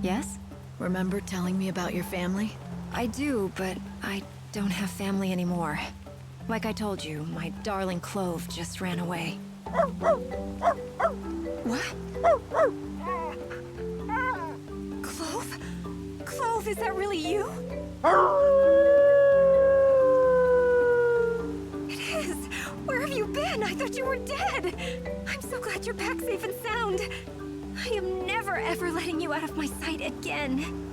Yes? Remember telling me about your family? I do, but I don't have family anymore. Like I told you, my darling Clove just ran away. What? Clove? Clove, is that really you? It is! Where have you been? I thought you were dead! I'm so glad you're back safe and sound. I am never ever letting you out of my sight again.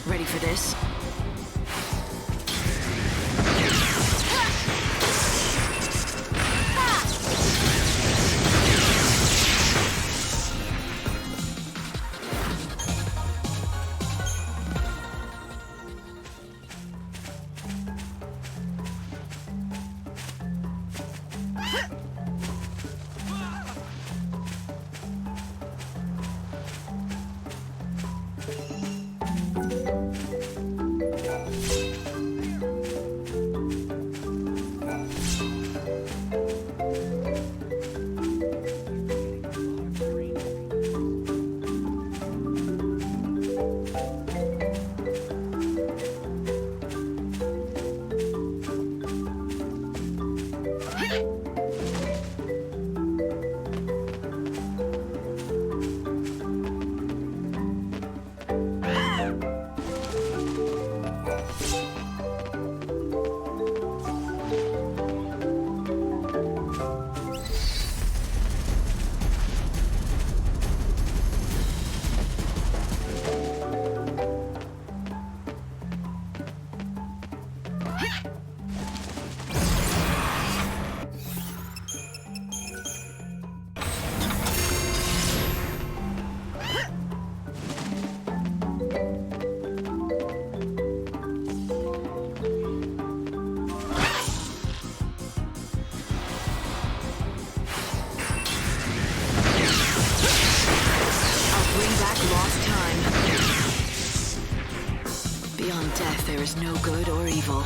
Ready for this? Beyond death, there is no good or evil.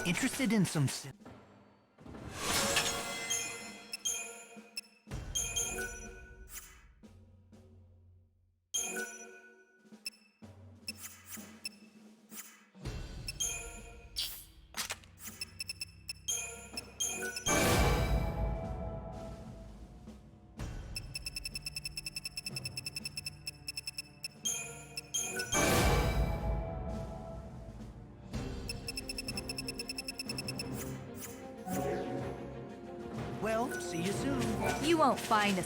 Interested in some... Well, see you soon. You won't find us.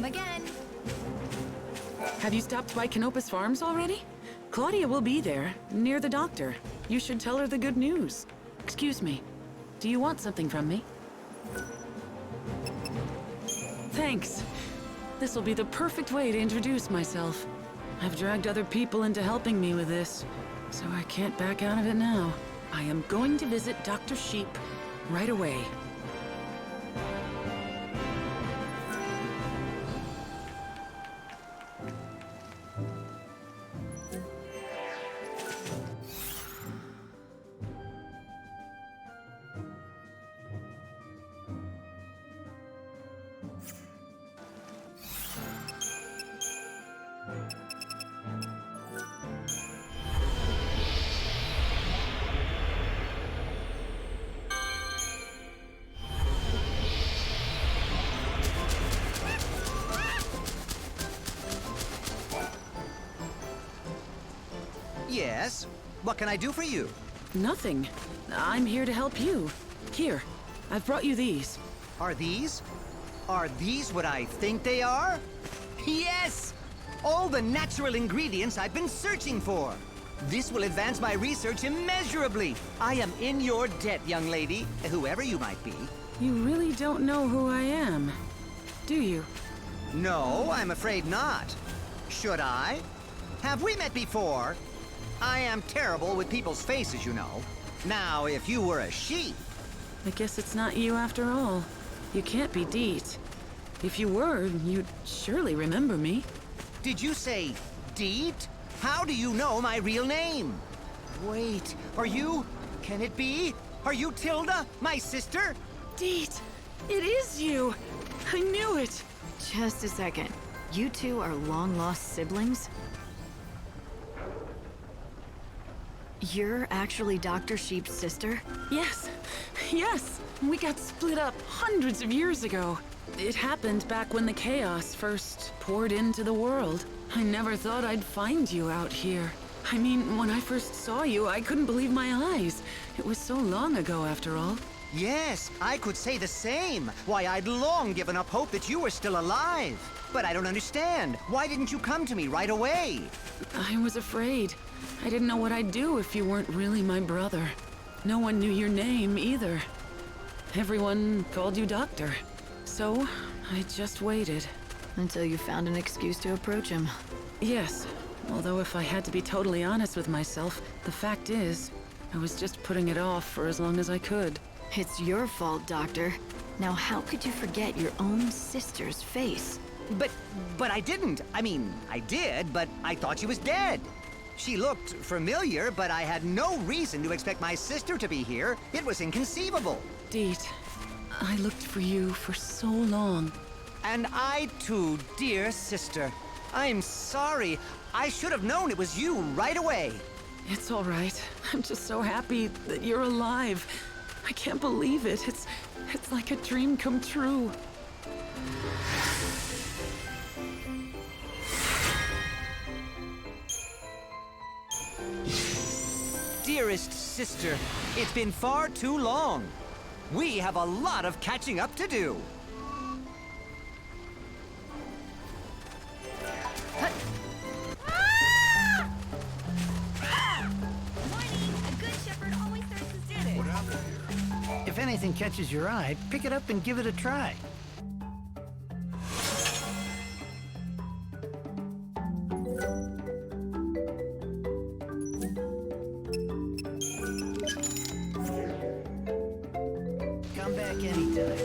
Come again. Have you stopped by Canopus Farms already? Claudia will be there, near the doctor. You should tell her the good news. Excuse me. Do you want something from me? Thanks. This will be the perfect way to introduce myself. I've dragged other people into helping me with this, so I can't back out of it now. I am going to visit Dr. Sheep right away. Yes? What can I do for you? Nothing. I'm here to help you. Here, I've brought you these. Are these what I think they are? Yes! All the natural ingredients I've been searching for. This will advance my research immeasurably. I am in your debt, young lady, whoever you might be. You really don't know who I am, do you? No, I'm afraid not. Should I? Have we met before? I am terrible with people's faces, you know. Now, if you were a sheep... I guess it's not you after all. You can't be Deet. If you were, you'd surely remember me. Did you say Deet? How do you know my real name? Wait, are you... Can it be? Are you Tilda, my sister? Deet! It is you! I knew it! Just a second. You two are long-lost siblings? You're actually Dr. Sheep's sister? Yes, yes! We got split up hundreds of years ago. It happened back when the chaos first poured into the world. I never thought I'd find you out here. I mean, when I first saw you, I couldn't believe my eyes. It was so long ago, after all. Yes, I could say the same. Why, I'd long given up hope that you were still alive. But I don't understand. Why didn't you come to me right away? I was afraid. I didn't know what I'd do if you weren't really my brother. No one knew your name, either. Everyone called you Doctor. So, I just waited. Until you found an excuse to approach him. Yes, although if I had to be totally honest with myself, the fact is, I was just putting it off for as long as I could. It's your fault, Doctor. Now how could you forget your own sister's face? But I didn't. I mean, I did, but I thought she was dead. She looked familiar, but I had no reason to expect my sister to be here. It was inconceivable. Deet, I looked for you for so long. And I too, dear sister. I'm sorry. I should have known it was you right away. It's all right. I'm just so happy that you're alive. I can't believe it. It's like a dream come true. Dearest sister, it's been far too long. We have a lot of catching up to do. If anything catches your eye, pick it up and give it a try. Come back anytime.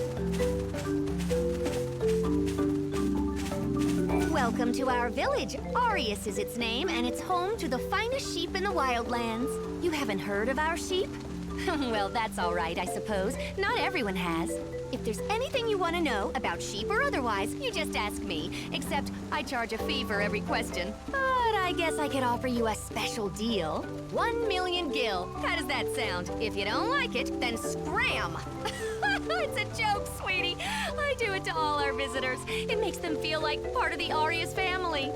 Welcome to our village. Arius is its name, and it's home to the finest sheep in the wildlands. You haven't heard of our sheep? Well, that's all right, I suppose. Not everyone has. If there's anything you want to know, about sheep or otherwise, you just ask me. Except, I charge a fee for every question. But I guess I could offer you a special deal. 1 million gil. How does that sound? If you don't like it, then scram! It's a joke, sweetie. I do it to all our visitors. It makes them feel like part of the Arius family.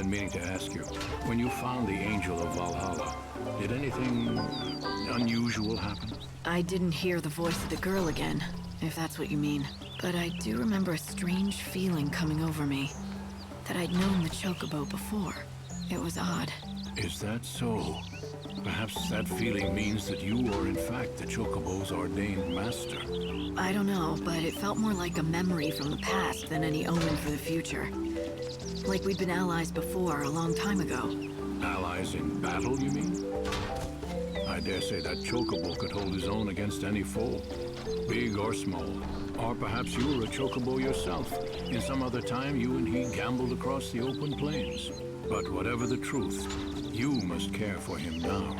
been meaning to ask you. When you found the Angel of Valhalla, did anything unusual happen? I didn't hear the voice of the girl again, if that's what you mean. But I do remember a strange feeling coming over me. That I'd known the Chocobo before. It was odd. Is that so? Perhaps that feeling means that you are in fact the Chocobo's ordained master. I don't know, but it felt more like a memory from the past than any omen for the future. Like we'd been allies before, a long time ago. Allies in battle, you mean? I dare say that Chocobo could hold his own against any foe, big or small. Or perhaps you were a Chocobo yourself. In some other time, you and he gambled across the open plains. But whatever the truth, you must care for him now.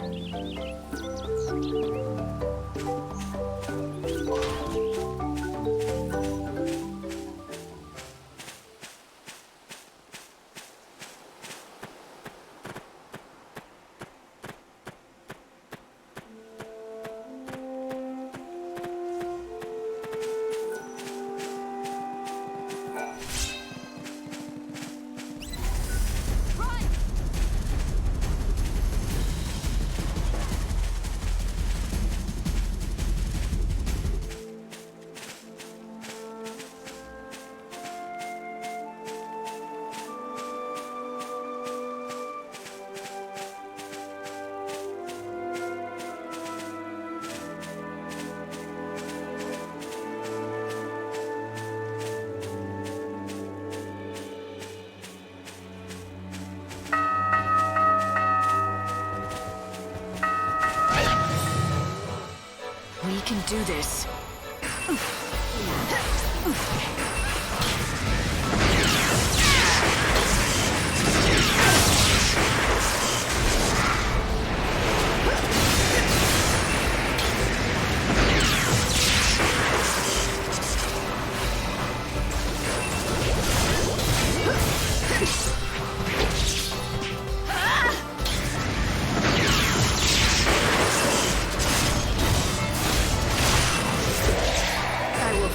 We can do this.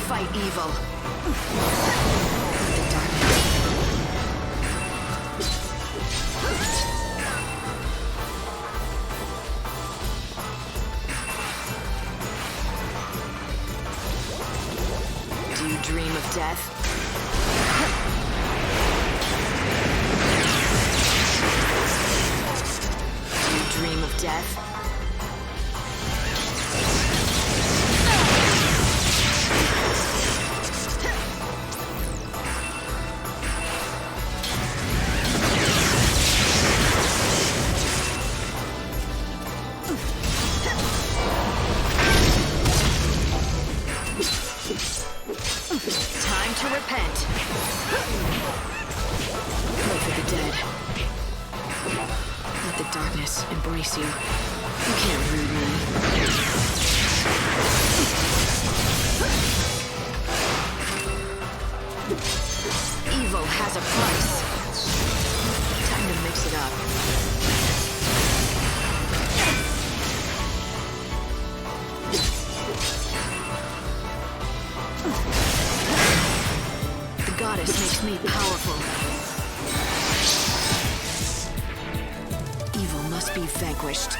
Fight evil. The darkness. Do you dream of death? Do you dream of death? Time to repent. Pray for the dead. Let the darkness embrace you. You can't rude me. Evil has a price. Time to mix it up. The goddess makes me powerful. Evil must be vanquished.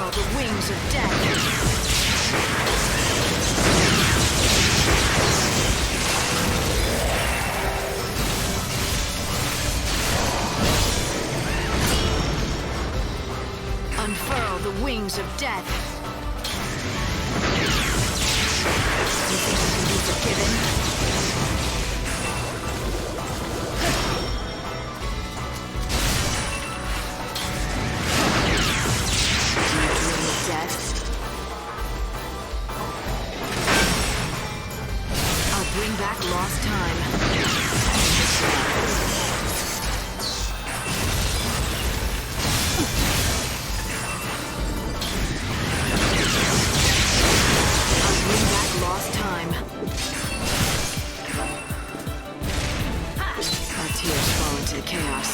Unfurl the wings of death. Unfurl the wings of death. You think you can be forgiven? Do you dream of death? I'll bring back lost time. Lost time. Our tears fall into chaos.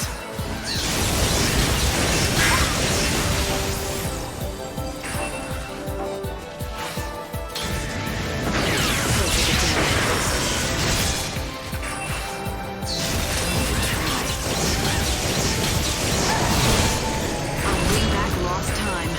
I'll bring back lost time.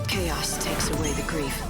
Chaos takes away the grief.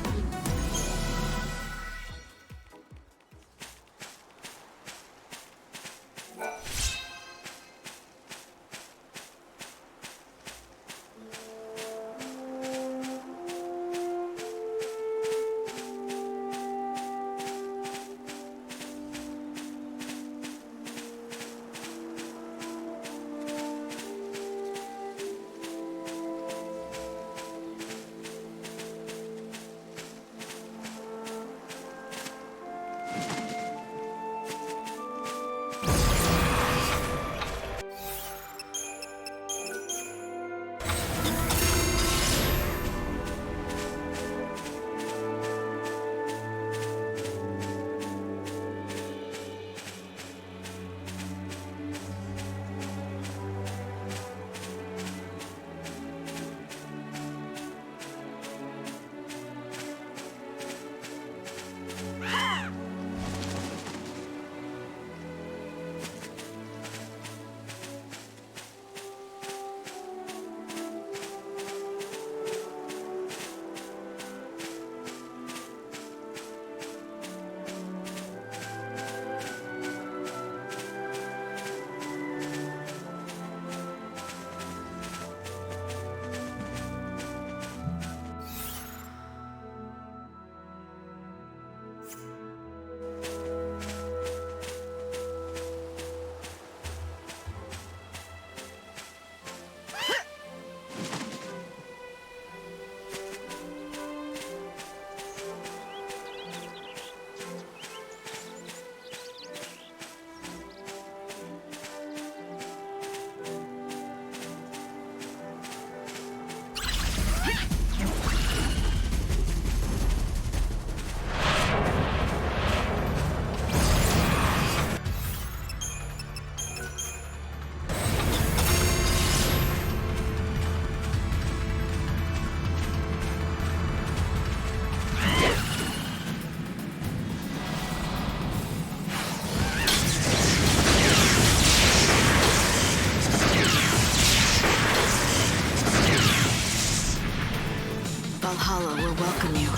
Valhalla will welcome you.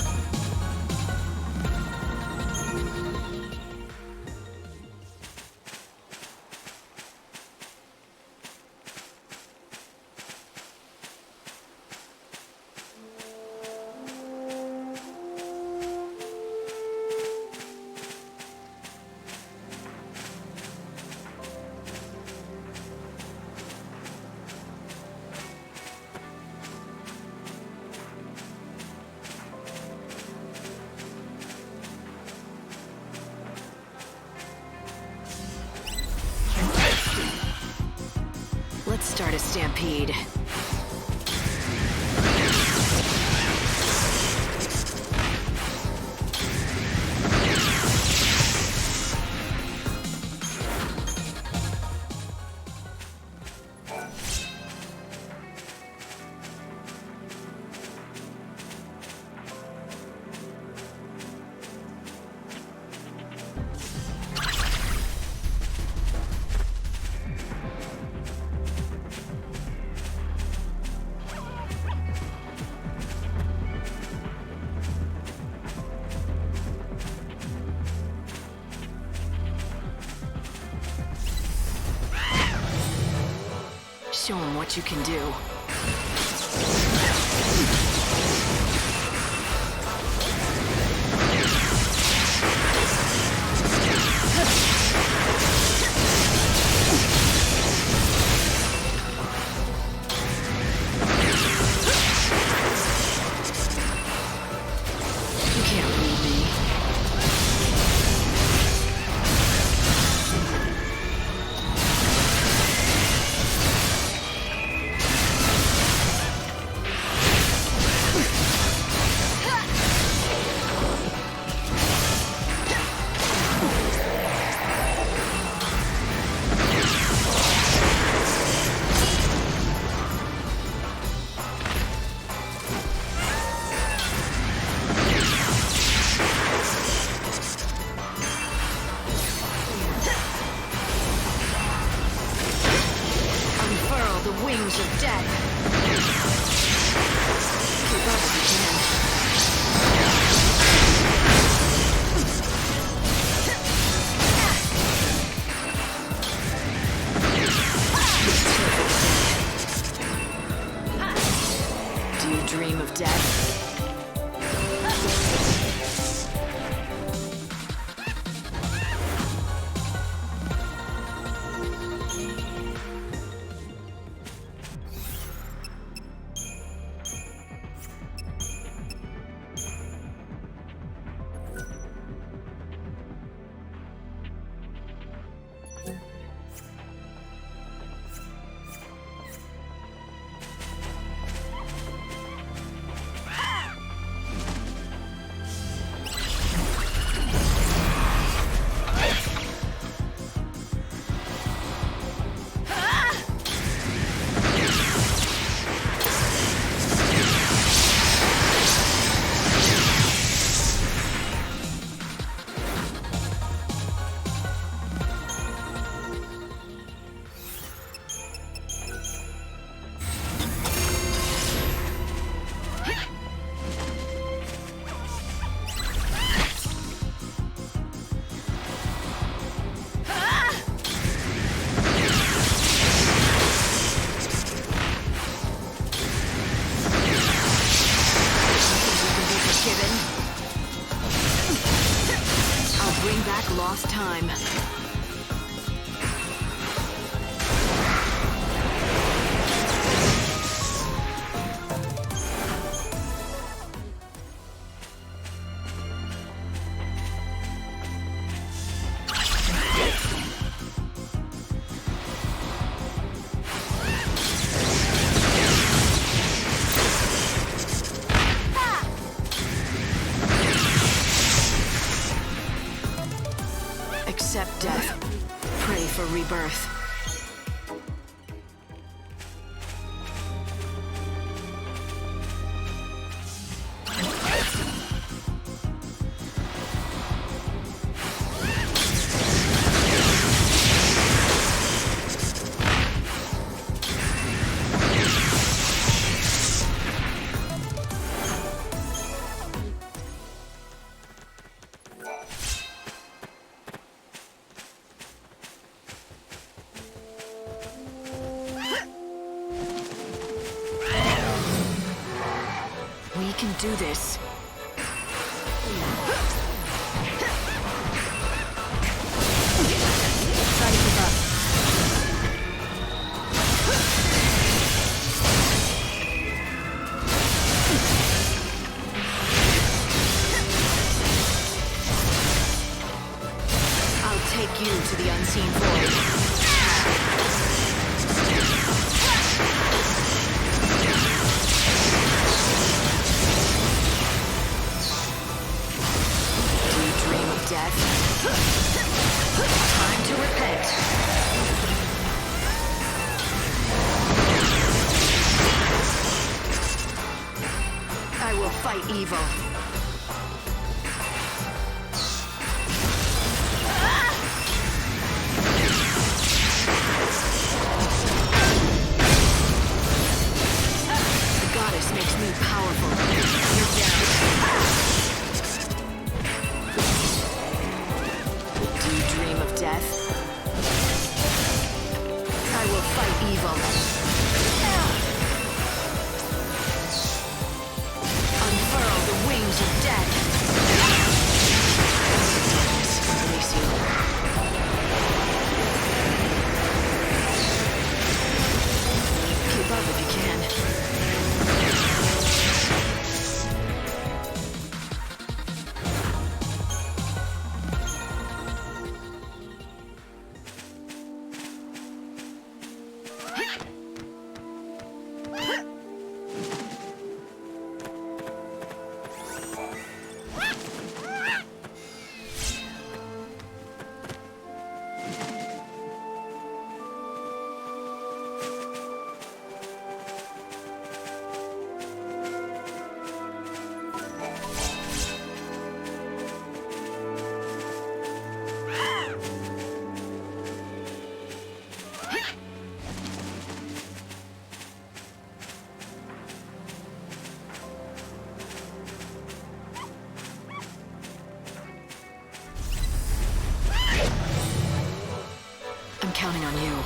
Let's start a stampede. Show 'em what you can do. You can't beat me. Unfurl the wings of death. Keep up if you can. Do you dream of death? I'll bring back lost time. Accept death. Pray for rebirth. We can do this. Try to keep up. I'll take you to the unseen void. fight evil. The goddess makes me powerful. You're down. Do you dream of death? I will fight evil. Unfurl the wings of death. Release you. Keep up if you can. I'm counting on you.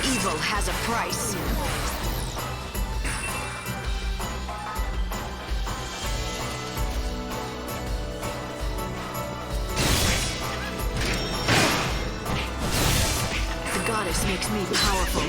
Evil has a price. The goddess makes me powerful.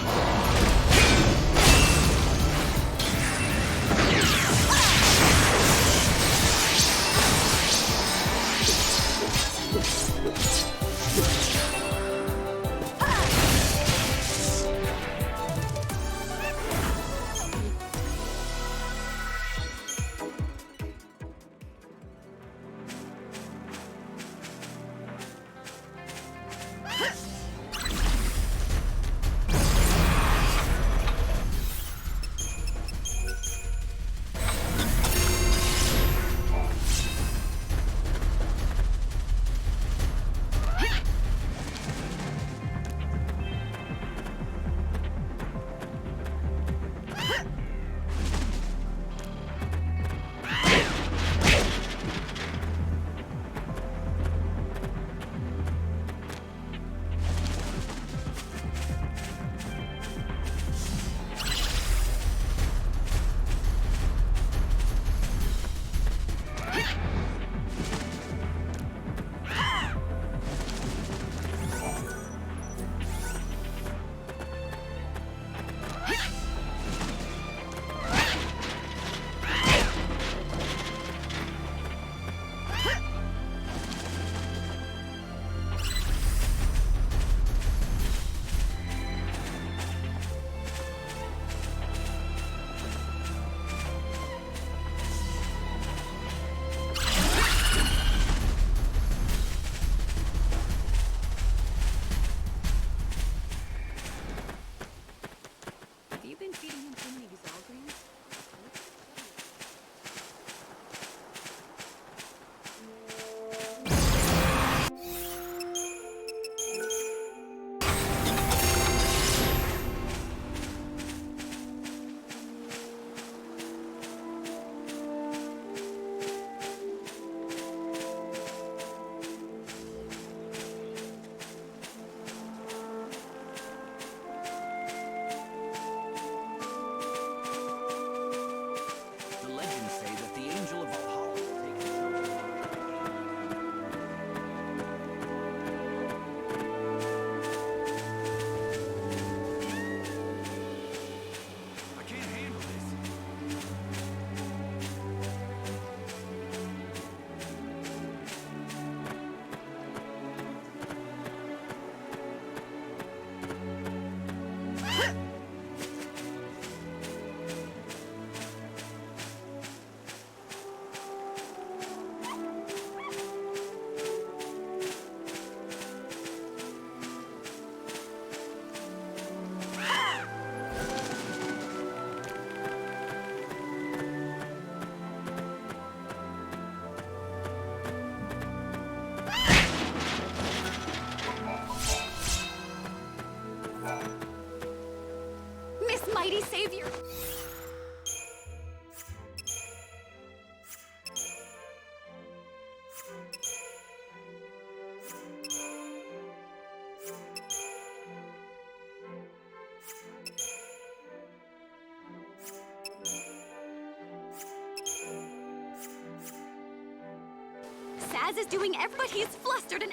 Kaz is doing but he's flustered and...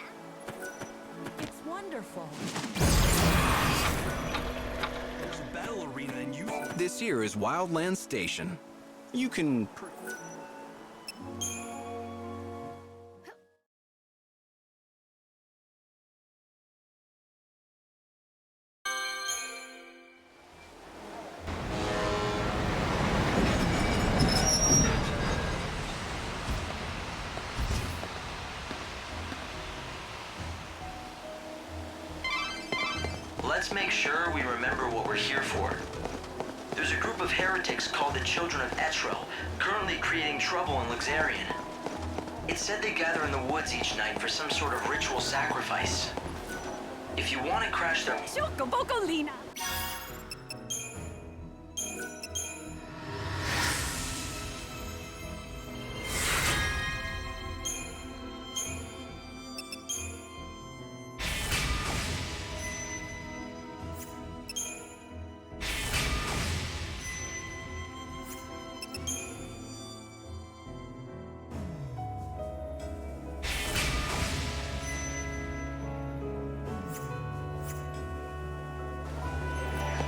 It's wonderful. There's a battle arena and you... This here is Wildlands Station. You can... Let's make sure we remember what we're here for. There's a group of heretics called the Children of Etrel, currently creating trouble in Luxarian. It's said they gather in the woods each night for some sort of ritual sacrifice. If you want to crash their... Chocobocolina!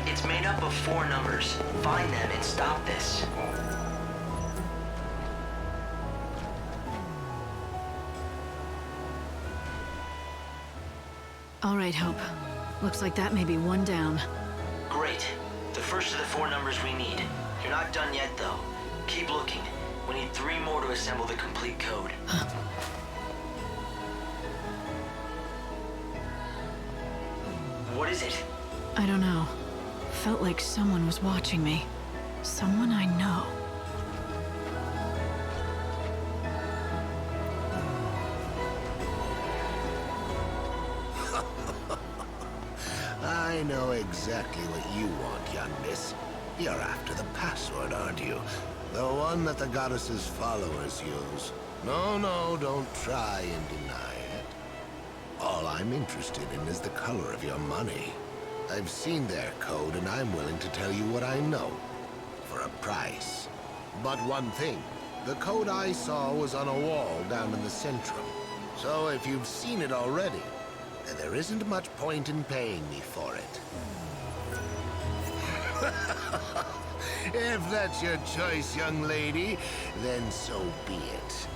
It's made up of 4 numbers. Find them and stop this. All right, Hope. Looks like that may be one down. Great. The first of the 4 numbers we need. You're not done yet, though. Keep looking. We need 3 more to assemble the complete code. What is it? I don't know. Felt like someone was watching me. Someone I know. I know exactly what you want, young miss. You're after the password, aren't you? The one that the goddess's followers use. No, don't try and deny it. All I'm interested in is the color of your money. I've seen their code, and I'm willing to tell you what I know. For a price. But one thing. The code I saw was on a wall down in the Centrum. So if you've seen it already, then there isn't much point in paying me for it. If that's your choice, young lady, then so be it.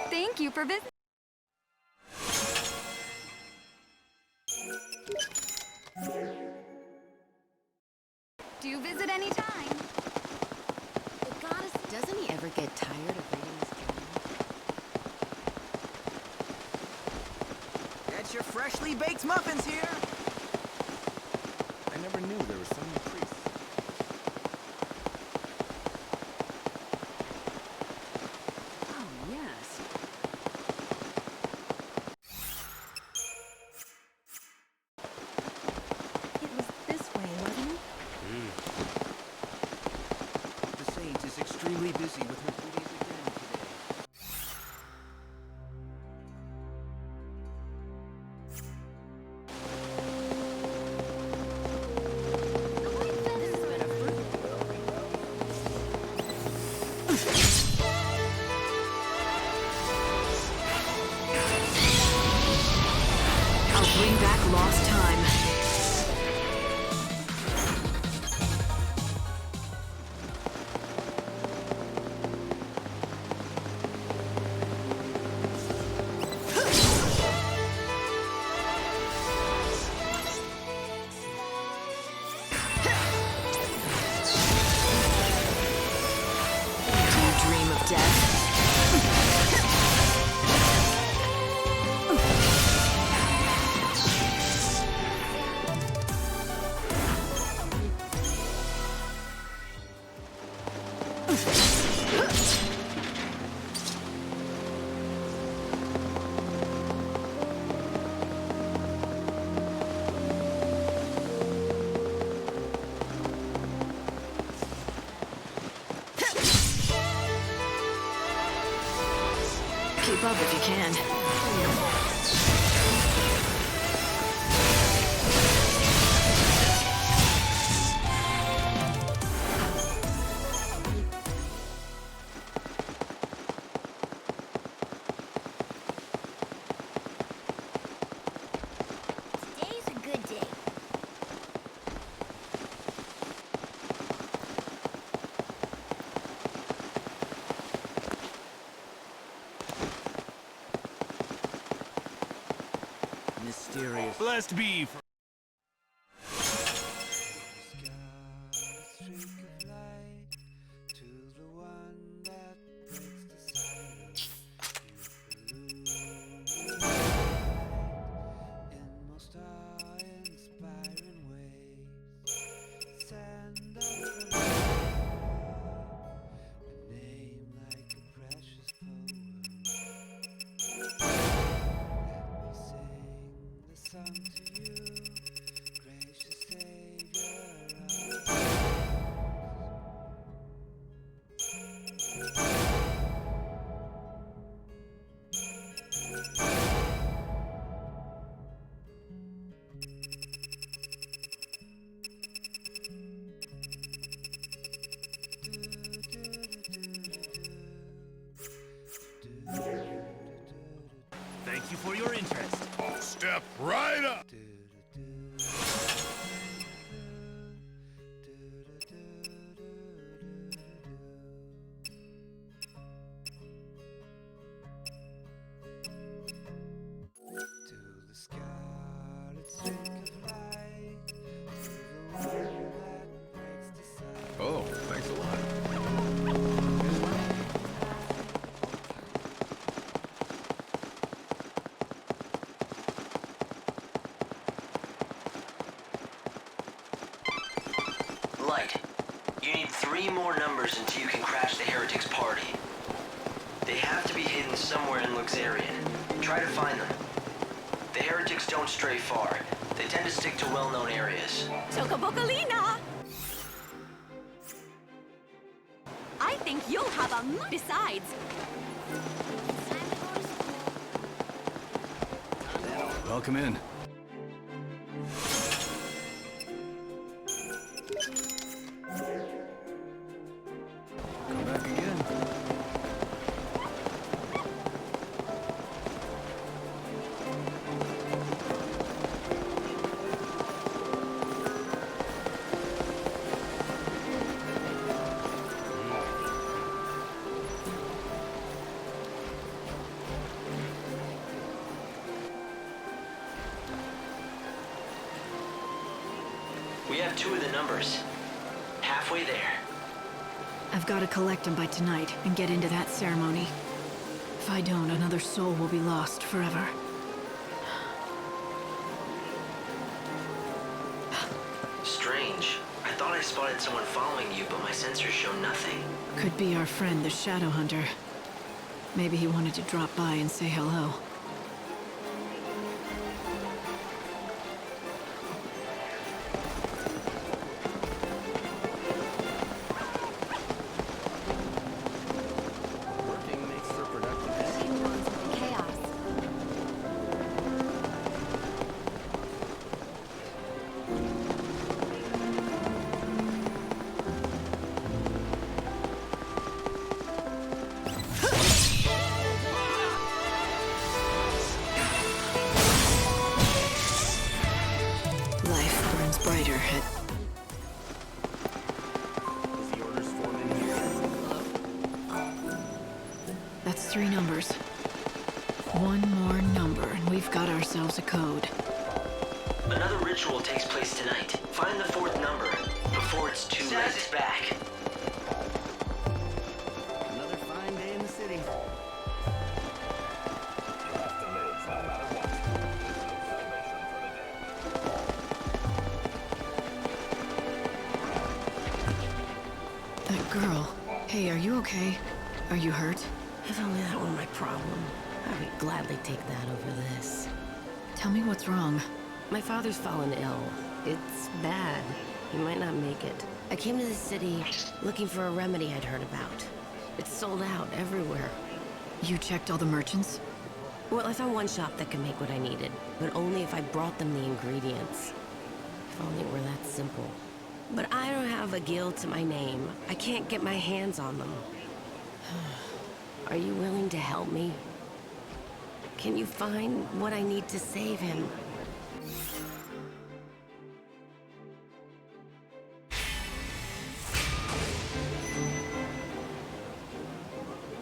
Thank you for visiting. Do visit any time. The goddess, doesn't he ever get tired of reading his journal? Get your freshly baked muffins here. I never knew there were so many priests. Oh, yes. It was this way, wasn't it? The Saint is extremely busy with her duties again today. I'll bring back lost time. Keep up if you can. Today's a good day. Mysterious. Blessed be. Thank you for your interest. Step right up! Oh, thanks a lot. Light, you need 3 more numbers until you can crash the Heretics' party. They have to be hidden somewhere in Luxarian. Try to find them. The Heretics don't stray far. They tend to stick to well-known areas. Chocobocolina! I think you'll have a besides. Welcome in. Come back again. We have 2 of the numbers. Halfway there. I've got to collect them by tonight and get into that ceremony. If I don't, another soul will be lost forever. Strange. I thought I spotted someone following you, but my sensors show nothing. Could be our friend, the Shadow Hunter. Maybe he wanted to drop by and say hello. Working makes for productive. Chaos. Life burns brighter at... Is the orders form in here? That's 3 numbers. 1 more number, and we've got ourselves a code. Another ritual takes place tonight. Find the 4th number before it's too late. Is back. Another fine day in the city. That girl, Hey, are you okay? Are you hurt? If only that were my problem, I would gladly take that over this. Tell me what's wrong. My father's fallen ill. It's bad. He might not make it. I came to the city looking for a remedy I'd heard about. It's sold out everywhere. You checked all the merchants? Well, I found one shop that could make what I needed, but only if I brought them the ingredients. If only it were that simple. But I don't have a guild to my name. I can't get my hands on them. Are you willing to help me? Can you find what I need to save him?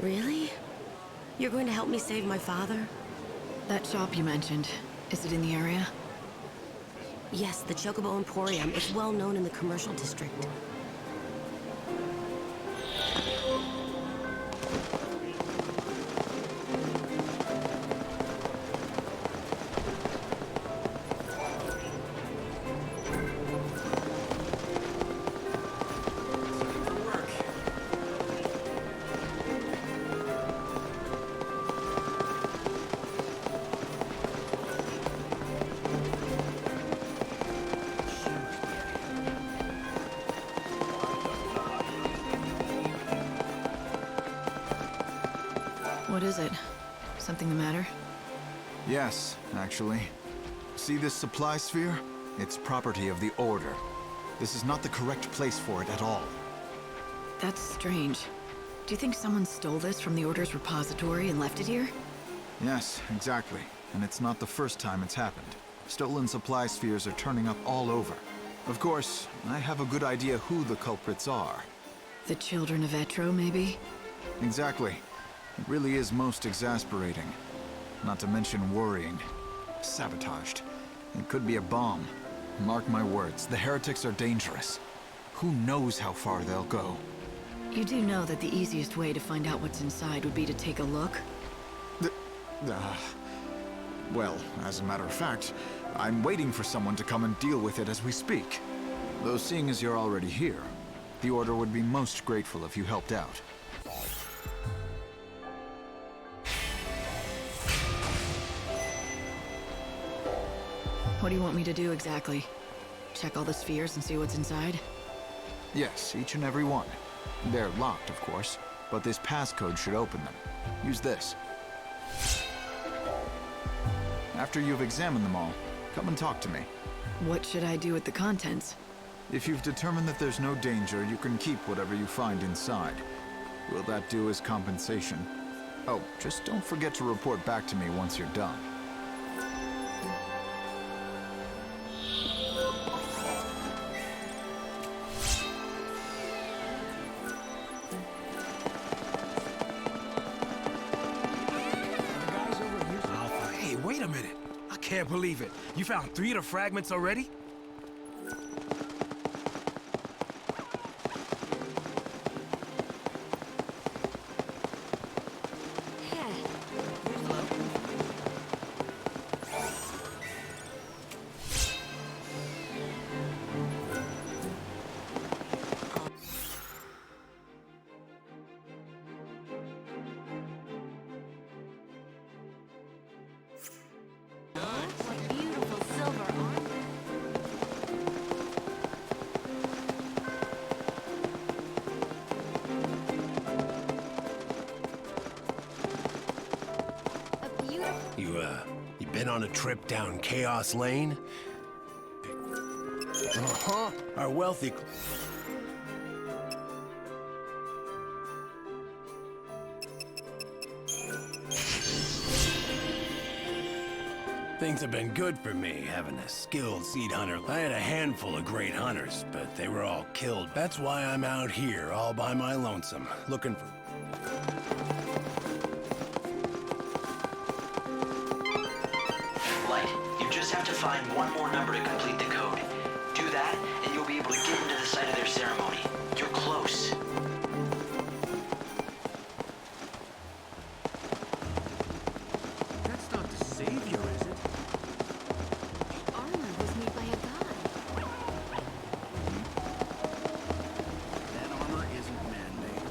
Really? You're going to help me save my father? That shop you mentioned, is it in the area? Yes, the Chocobo Emporium is well known in the commercial district. What is it? Something the matter? Yes, actually. See this supply sphere? It's property of the Order. This is not the correct place for it at all. That's strange. Do you think someone stole this from the Order's repository and left it here? Yes, exactly. And it's not the first time it's happened. Stolen supply spheres are turning up all over. Of course, I have a good idea who the culprits are. The children of Etro, maybe? Exactly. It really is most exasperating. Not to mention worrying. Sabotaged. It could be a bomb. Mark my words, the heretics are dangerous. Who knows how far they'll go? You do know that the easiest way to find out what's inside would be to take a look? Well, as a matter of fact, I'm waiting for someone to come and deal with it as we speak. Though seeing as you're already here, the Order would be most grateful if you helped out. What do you want me to do exactly? Check all the spheres and see what's inside? Yes, each and every one. They're locked, of course, but this passcode should open them. Use this. After you've examined them all, come and talk to me. What should I do with the contents? If you've determined that there's no danger, you can keep whatever you find inside. Will that do as compensation? Oh, just don't forget to report back to me once you're done. Wait a minute. I can't believe it. You found 3 of the fragments already? You been on a trip down Chaos Lane? Uh-huh. Our wealthy... Things have been good for me, having a skilled seed hunter. I had a handful of great hunters, but they were all killed. That's why I'm out here, all by my lonesome, looking for... Light, you just have to find one more number to complete the code. Do that, and you'll be able to get into the site of their ceremony. You're close. That's not the Savior, is it? The armor was made by a god. That armor isn't man-made.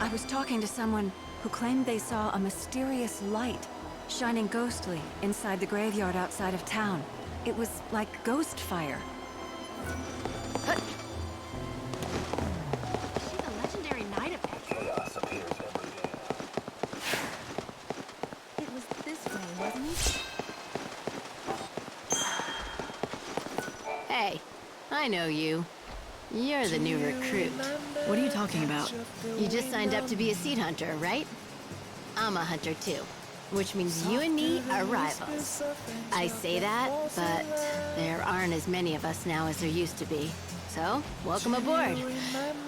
I was talking to someone who claimed they saw a mysterious light shining ghostly inside the graveyard outside of town. It was like ghost fire. Is she the legendary Knight of Chaos appears every day. It was this way, wasn't it? Hey, I know you. You're the new recruit. What are you talking about? You just signed up to be a seed hunter, right? I'm a hunter too, which means you and me are rivals. I say that, but there aren't as many of us now as there used to be. So, welcome aboard.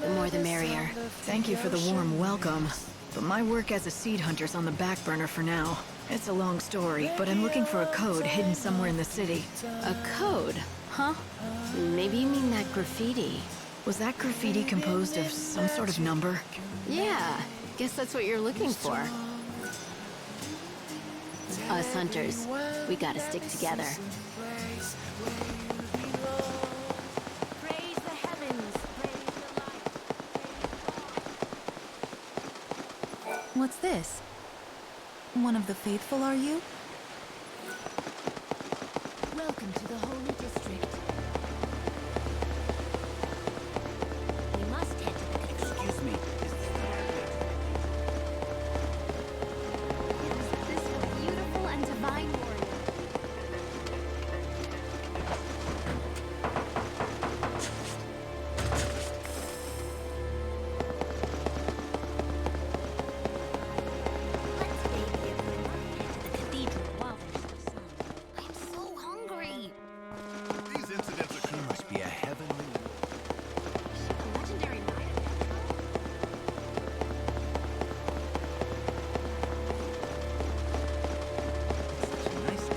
The more the merrier. Thank you for the warm welcome. But my work as a seed hunter's on the back burner for now. It's a long story, but I'm looking for a code hidden somewhere in the city. A code, huh? Maybe you mean that graffiti. Was that graffiti composed of some sort of number? Yeah, guess that's what you're looking for. Us hunters, we gotta stick together. Praise the heavens, praise the light. What's this? One of the faithful, are you? Welcome to the Holy District. We must head to the... Excuse me. This beautiful and divine warrior. Let's make it when I head to the cathedral while there's still sun. I am so hungry. These incidents occur. He must be a heavenly... Is she the legendary Knight of Such a nice day.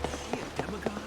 Is she a demigod?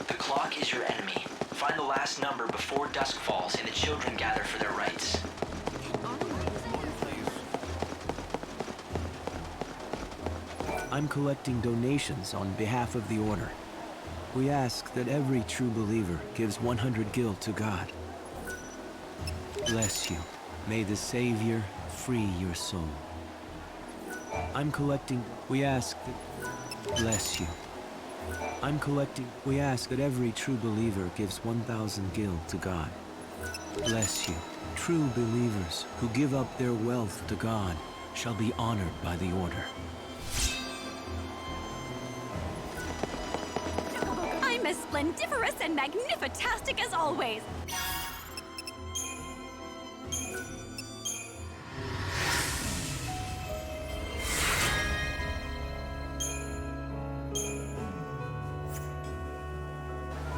The clock is your enemy. Find the last number before dusk falls and the children gather for their rites. I'm collecting donations on behalf of the Order. We ask that every true believer gives 100 gil to God. Bless you. May the Savior free your soul. I'm collecting... We ask that... Bless you. I'm collecting... We ask that every true believer gives 1,000 gil to God. Bless you. True believers who give up their wealth to God shall be honored by the Order. I'm as splendiferous and magnifitastic as always.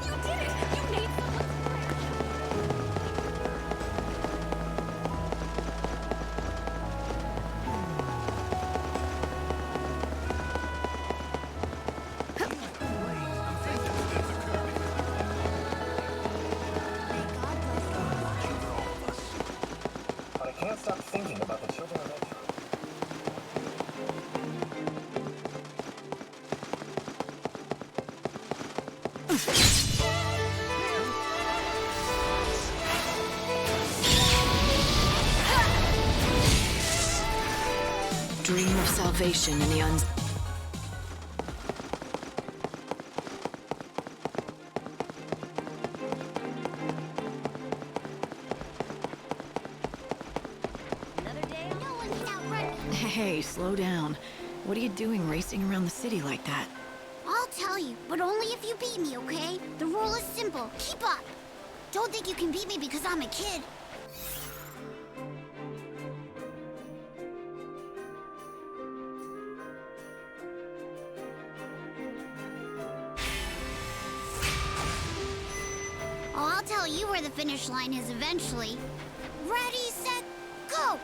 You did it! You made But I can't stop thinking about the children of Edgewood. Dream of salvation in the Hey, slow down. What are you doing racing around the city like that? I'll tell you, but only if you beat me, okay? The rule is simple. Keep up. Don't think you can beat me because I'm a kid. Oh, I'll tell you where the finish line is eventually. Ready, set, go!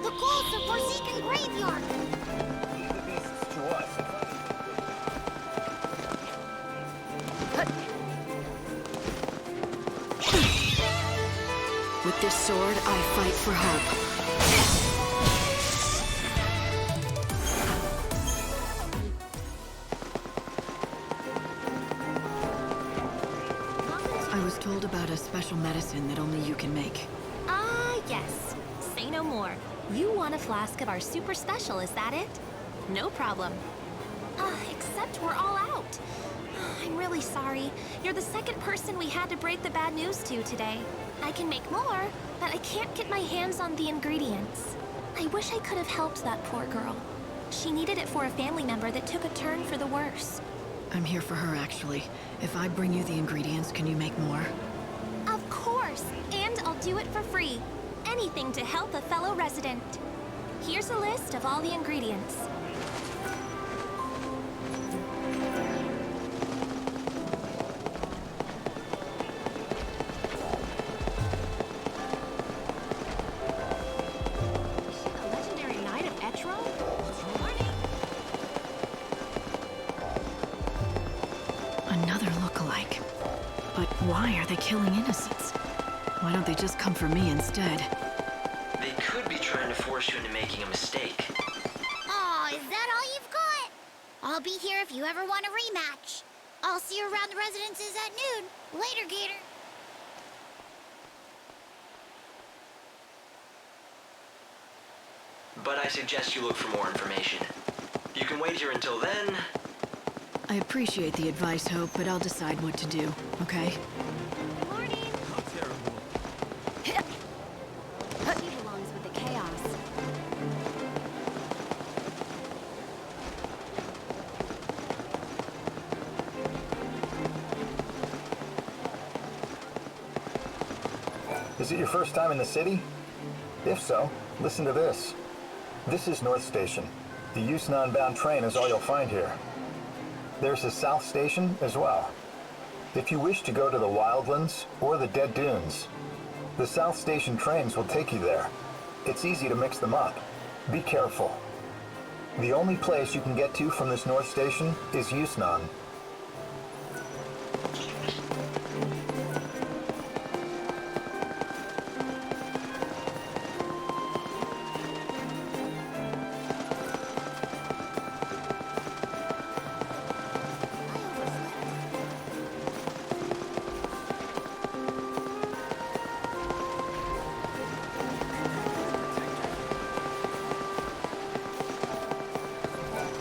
The goal's the Forsaken Graveyard! With this sword, I fight for hope. I was told about a special medicine that only you can make. Ah, yes. Say no more. You want a flask of our super special, is that it? No problem. Except we're all out. I'm really sorry. You're the second person we had to break the bad news to today. I can make more, but I can't get my hands on the ingredients. I wish I could have helped that poor girl. She needed it for a family member that took a turn for the worse. I'm here for her, actually. If I bring you the ingredients, can you make more? Of course, and I'll do it for free. Anything to help a fellow resident. Here's a list of all the ingredients. Another look-alike. But why are they killing innocents? Why don't they just come for me instead? They could be trying to force you into making a mistake. Aw, is that all you've got? I'll be here if you ever want a rematch. I'll see you around the residences at noon. Later, Gator. But I suggest you look for more information. You can wait here until then. I appreciate the advice, Hope, but I'll decide what to do, okay? Morning. How terrible. She belongs with the chaos. Is it your first time in the city? If so, listen to this. This is North Station. The Yusnan-bound train is all you'll find here. There's a South Station as well. If you wish to go to the Wildlands or the Dead Dunes, the South Station trains will take you there. It's easy to mix them up. Be careful. The only place you can get to from this North Station is Yusnan.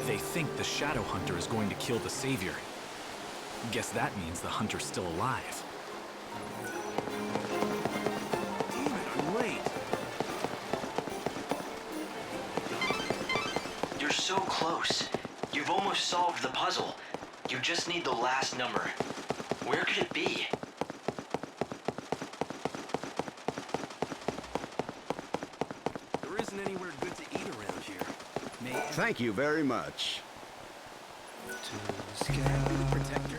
They think the Shadow Hunter is going to kill the Savior. Guess that means the Hunter's still alive. Damn it, I'm late. You're so close. You've almost solved the puzzle. You just need the last number. Where could it be? There isn't anywhere good to eat around here. Thank you very much. Protector.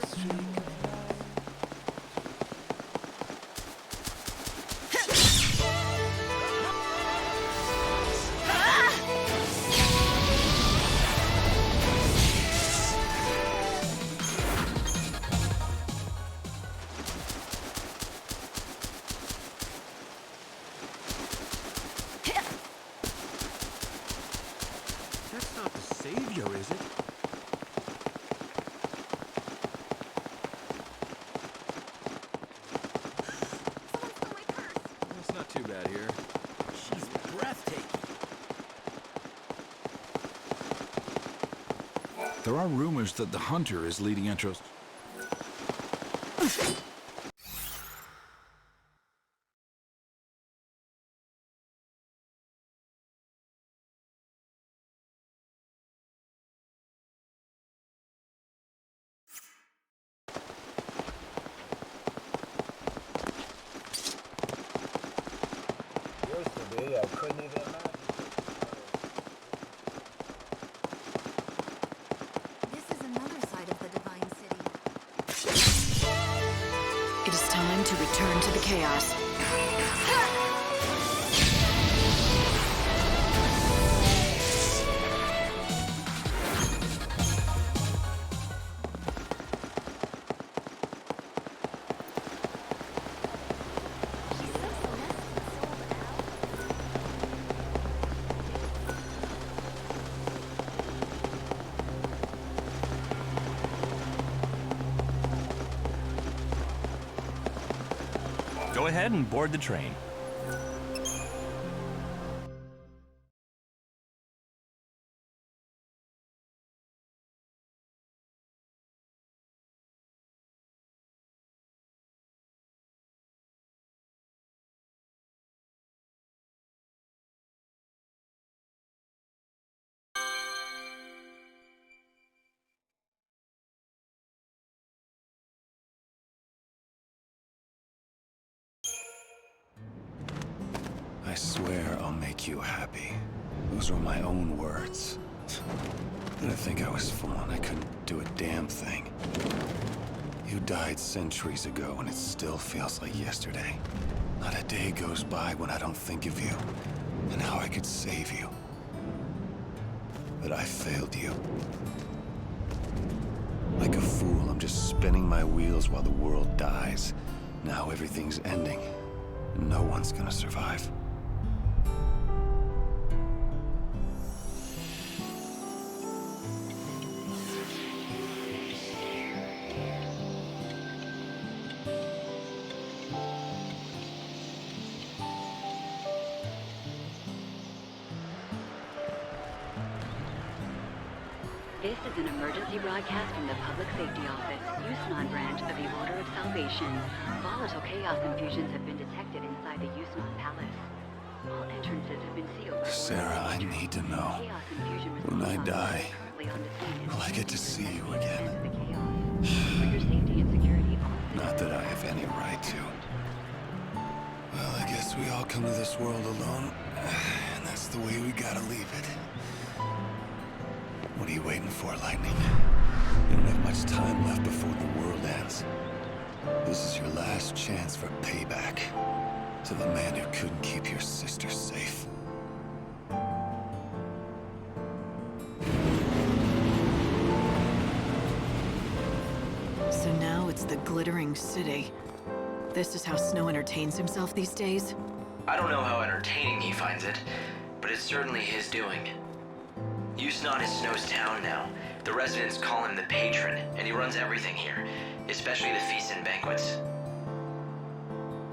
That's not the Savior, is it? There are rumors that the Hunter is leading Entros. Used to be, I couldn't even imagine. This is another side of the Divine City. It is time to return to the chaos. Go ahead and board the train. I swear I'll make you happy. Those were my own words. And I think I was fooling. I couldn't do a damn thing. You died centuries ago, and it still feels like yesterday. Not a day goes by when I don't think of you, and how I could save you. But I failed you. Like a fool, I'm just spinning my wheels while the world dies. Now everything's ending, and no one's gonna survive. This is an emergency broadcast from the Public Safety Office, Yusnan branch of the Order of Salvation. Volatile chaos infusions have been detected inside the Yusnan Palace. All entrances have been sealed. Sarah, I need to know. When I die, will I get to see you again? For your safety and security, Not that I have any right to. Well, I guess we all come to this world alone, and that's the way we gotta leave it. What are you waiting for, Lightning? You don't have much time left before the world ends. This is your last chance for payback to the man who couldn't keep your sister safe. So now it's the glittering city. This is how Snow entertains himself these days? I don't know how entertaining he finds it, but it's certainly his doing. Yusnan is Snow's town now. The residents call him the patron, and he runs everything here, especially the feasts and banquets.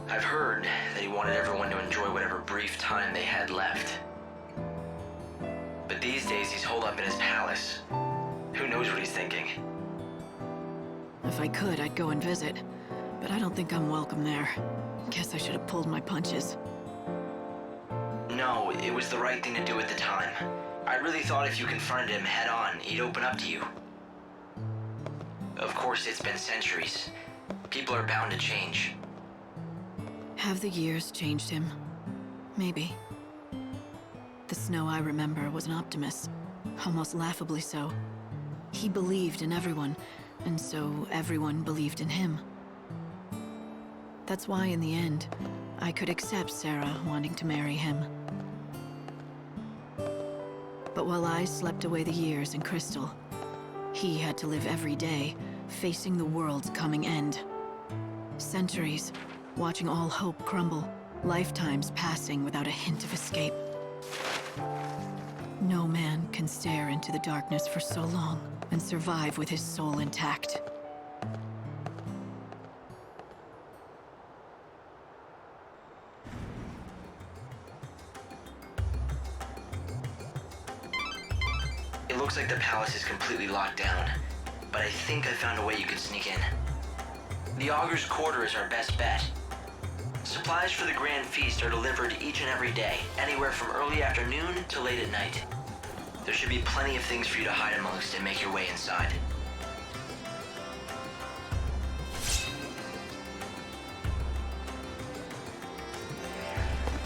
I've heard that he wanted everyone to enjoy whatever brief time they had left. But these days he's holed up in his palace. Who knows what he's thinking? If I could, I'd go and visit. But I don't think I'm welcome there. Guess I should have pulled my punches. No, it was the right thing to do at the time. I really thought if you confronted him head-on, he'd open up to you. Of course, it's been centuries. People are bound to change. Have the years changed him? Maybe. The Snow I remember was an optimist. Almost laughably so. He believed in everyone, and so everyone believed in him. That's why, in the end, I could accept Sarah wanting to marry him. But while I slept away the years in Crystal, he had to live every day, facing the world's coming end. Centuries, watching all hope crumble, lifetimes passing without a hint of escape. No man can stare into the darkness for so long and survive with his soul intact. Looks like the palace is completely locked down, but I think I found a way you could sneak in. The Augur's Quarter is our best bet. Supplies for the grand feast are delivered each and every day, anywhere from early afternoon to late at night. There should be plenty of things for you to hide amongst and make your way inside.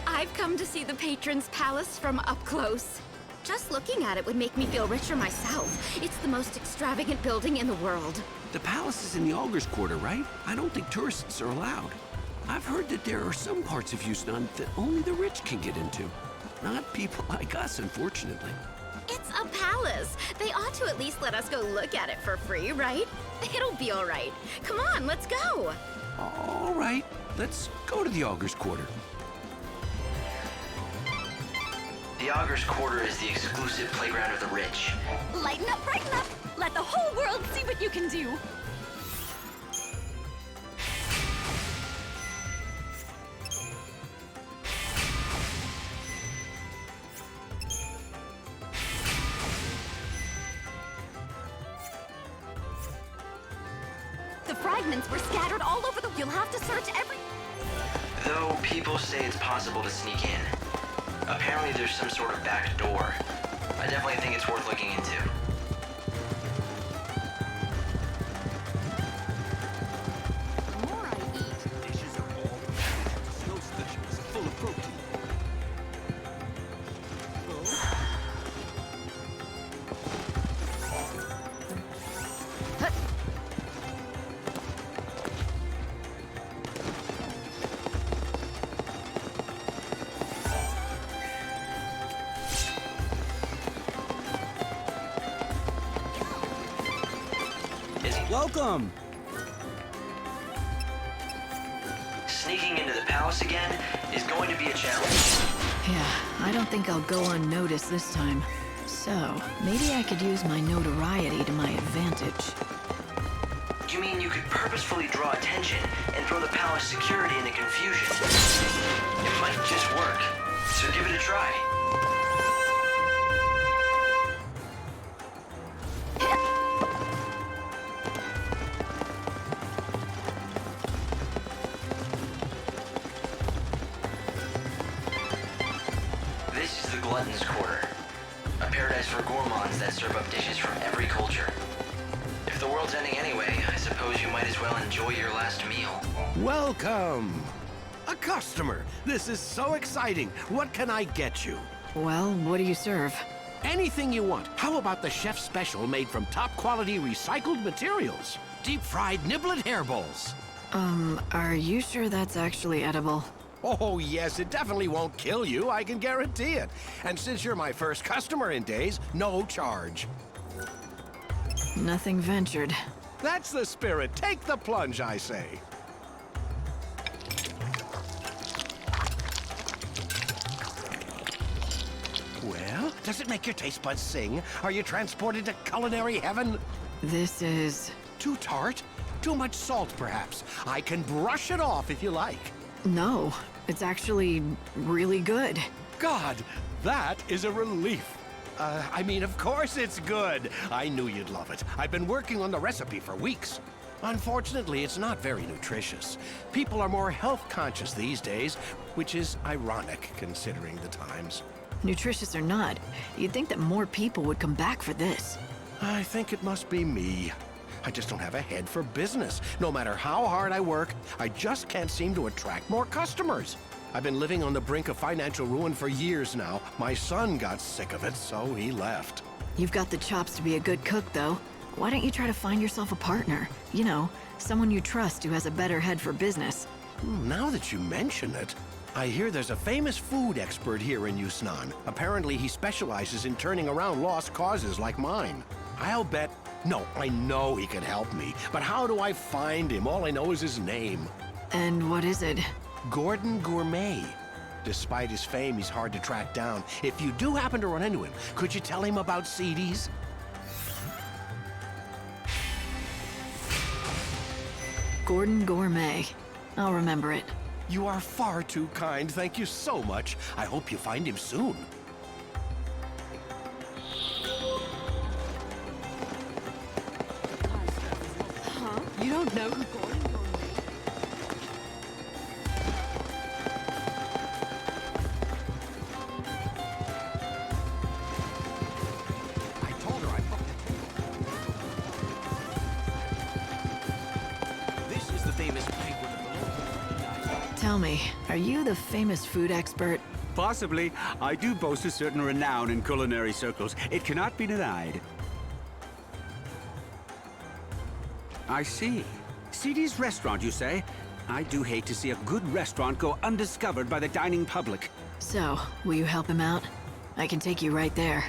I've come to see the patron's palace from up close. Just looking at it would make me feel richer myself. It's the most extravagant building in the world. The palace is in the Augur's Quarter, right? I don't think tourists are allowed. I've heard that there are some parts of Yusnan that only the rich can get into. Not people like us, unfortunately. It's a palace. They ought to at least let us go look at it for free, right? It'll be all right. Come on, let's go. All right, let's go to the Augur's Quarter. The Augur's Quarter is the exclusive playground of the rich. Lighten up, brighten up. Let the whole world see what you can do. The fragments were scattered all over the... You'll have to search every... Though people say it's possible to sneak in. Apparently there's some sort of back door. I definitely think it's worth looking into. The more I eat... Dishes are all snow specials, full of protein. Welcome! Sneaking into the palace again is going to be a challenge. Yeah, I don't think I'll go unnoticed this time. So, maybe I could use my notoriety to my advantage. You mean you could purposefully draw attention and throw the palace security into confusion? It might just work, so give it a try. This is the Glutton's Quarter, a paradise for gourmands that serve up dishes from every culture. If the world's ending anyway, I suppose you might as well enjoy your last meal. Welcome! A customer! This is so exciting! What can I get you? Well, what do you serve? Anything you want. How about the chef's special made from top-quality recycled materials? Deep-fried niblet hair bowls. Are you sure that's actually edible? Oh, yes, it definitely won't kill you, I can guarantee it. And since you're my first customer in days, no charge. Nothing ventured. That's the spirit. Take the plunge, I say. Well, does it make your taste buds sing? Are you transported to culinary heaven? This is... Too tart? Too much salt, perhaps? I can brush it off if you like. No, it's actually really good. God, that is a relief. I mean, of course it's good. I knew you'd love it. I've been working on the recipe for weeks. Unfortunately, it's not very nutritious. People are more health conscious these days, which is ironic considering the times. Nutritious or not, you'd think that more people would come back for this. I think it must be me. I just don't have a head for business. No matter how hard I work, I just can't seem to attract more customers. I've been living on the brink of financial ruin for years now. My son got sick of it, so he left. You've got the chops to be a good cook, though. Why don't you try to find yourself a partner? You know, someone you trust who has a better head for business. Now that you mention it, I hear there's a famous food expert here in Yusnan. Apparently he specializes in turning around lost causes like mine. I'll bet... No, I know he can help me, but how do I find him? All I know is his name. And what is it? Gordon Gourmet. Despite his fame, he's hard to track down. If you do happen to run into him, could you tell him about CDs? Gordon Gourmet. I'll remember it. You are far too kind. Thank you so much. I hope you find him soon. You don't know who Gordon Gourmet is? I told her I booked it. This is the famous banquet of the local. Tell me, are you the famous food expert? Possibly. I do boast a certain renown in culinary circles. It cannot be denied. I see. CD's restaurant, you say? I do hate to see a good restaurant go undiscovered by the dining public. So, will you help him out? I can take you right there.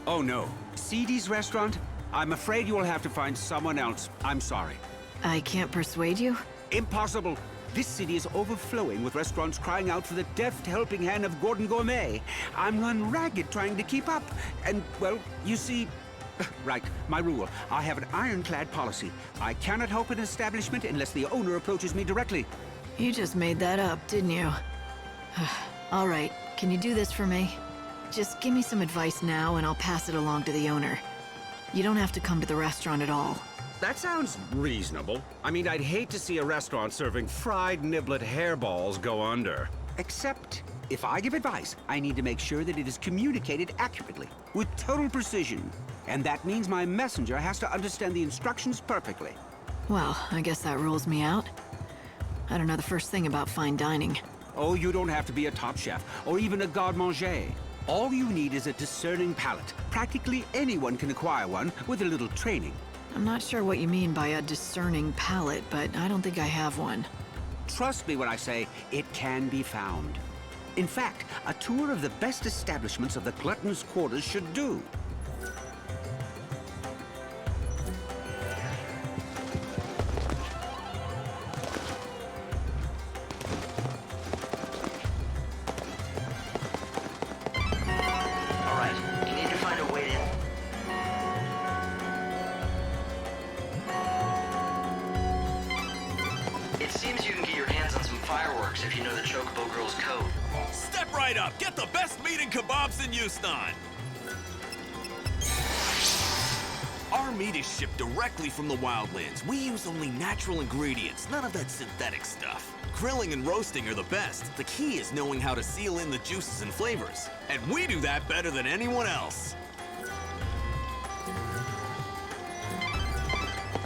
Oh no. CD's restaurant? I'm afraid you will have to find someone else. I'm sorry. I can't persuade you? Impossible. This city is overflowing with restaurants crying out for the deft helping hand of Gordon Gourmet. I'm run ragged trying to keep up. And, well, you see... Right, my rule. I have an ironclad policy. I cannot help an establishment unless the owner approaches me directly. You just made that up, didn't you? All right, can you do this for me? Just give me some advice now and I'll pass it along to the owner. You don't have to come to the restaurant at all. That sounds reasonable. I mean, I'd hate to see a restaurant serving fried niblet hairballs go under. Except, if I give advice, I need to make sure that it is communicated accurately, with total precision. And that means my messenger has to understand the instructions perfectly. Well, I guess that rules me out. I don't know the first thing about fine dining. Oh, you don't have to be a top chef, or even a garde-manger. All you need is a discerning palate. Practically anyone can acquire one with a little training. I'm not sure what you mean by a discerning palate, but I don't think I have one. Trust me when I say it can be found. In fact, a tour of the best establishments of the Glutton's Quarters should do. If you know the Chocobo Girl's code. Step right up! Get the best meat and kebabs in Yusnan! Our meat is shipped directly from the wildlands. We use only natural ingredients, none of that synthetic stuff. Grilling and roasting are the best. The key is knowing how to seal in the juices and flavors. And we do that better than anyone else.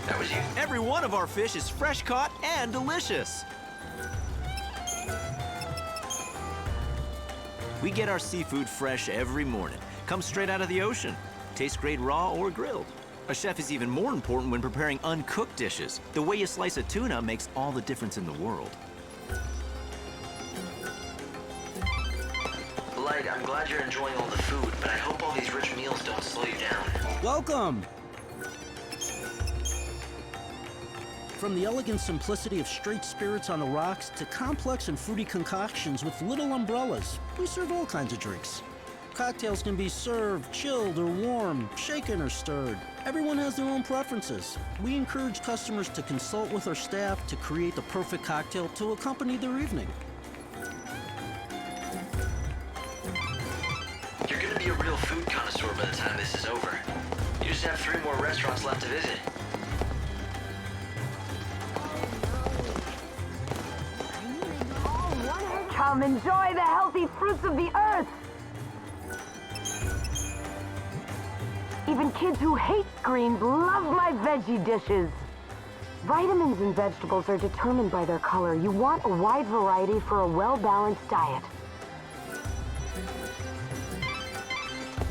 That was you. Every one of our fish is fresh caught and delicious. We get our seafood fresh every morning. Comes straight out of the ocean. Tastes great raw or grilled. A chef is even more important when preparing uncooked dishes. The way you slice a tuna makes all the difference in the world. Light, I'm glad you're enjoying all the food, but I hope all these rich meals don't slow you down. Welcome! From the elegant simplicity of straight spirits on the rocks to complex and fruity concoctions with little umbrellas, we serve all kinds of drinks. Cocktails can be served chilled or warm, shaken or stirred. Everyone has their own preferences. We encourage customers to consult with our staff to create the perfect cocktail to accompany their evening. You're gonna be a real food connoisseur by the time this is over. You just have 3 more restaurants left to visit. Come enjoy the healthy fruits of the earth! Even kids who hate greens love my veggie dishes. Vitamins in vegetables are determined by their color. You want a wide variety for a well-balanced diet.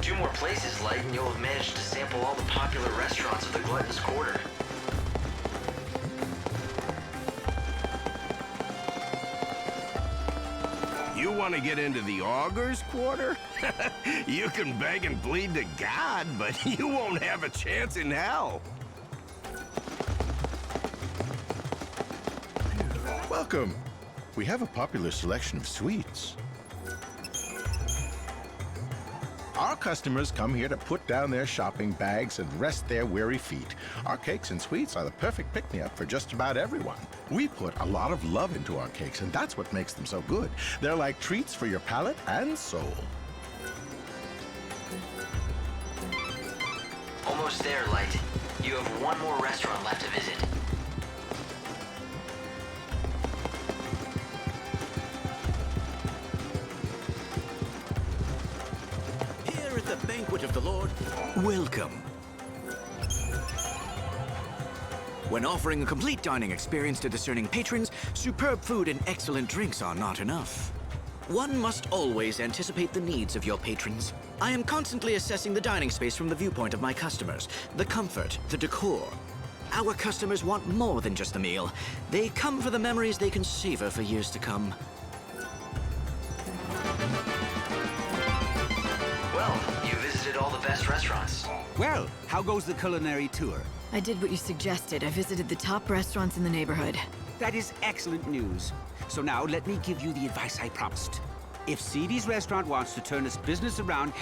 2 more places, Light, and you'll have managed to sample all the popular restaurants of the Glutton's Quarter. You want to get into the Augur's Quarter? You can beg and plead to God, but you won't have a chance in hell. Welcome. We have a popular selection of sweets. Our customers come here to put down their shopping bags and rest their weary feet. Our cakes and sweets are the perfect pick-me-up for just about everyone. We put a lot of love into our cakes, and that's what makes them so good. They're like treats for your palate and soul. Almost there, Light. You have 1 more restaurant left to visit. word of the Lord. Welcome. When offering a complete dining experience to discerning patrons, superb food and excellent drinks are not enough. One must always anticipate the needs of your patrons. I am constantly assessing the dining space from the viewpoint of my customers, the comfort, the decor. Our customers want more than just a meal. They come for the memories they can savor for years to come. Well, you visited all the best restaurants. Well, how goes the culinary tour? I did what you suggested. I visited the top restaurants in the neighborhood. That is excellent news. So now let me give you the advice I promised. If Seedy's restaurant wants to turn its business around...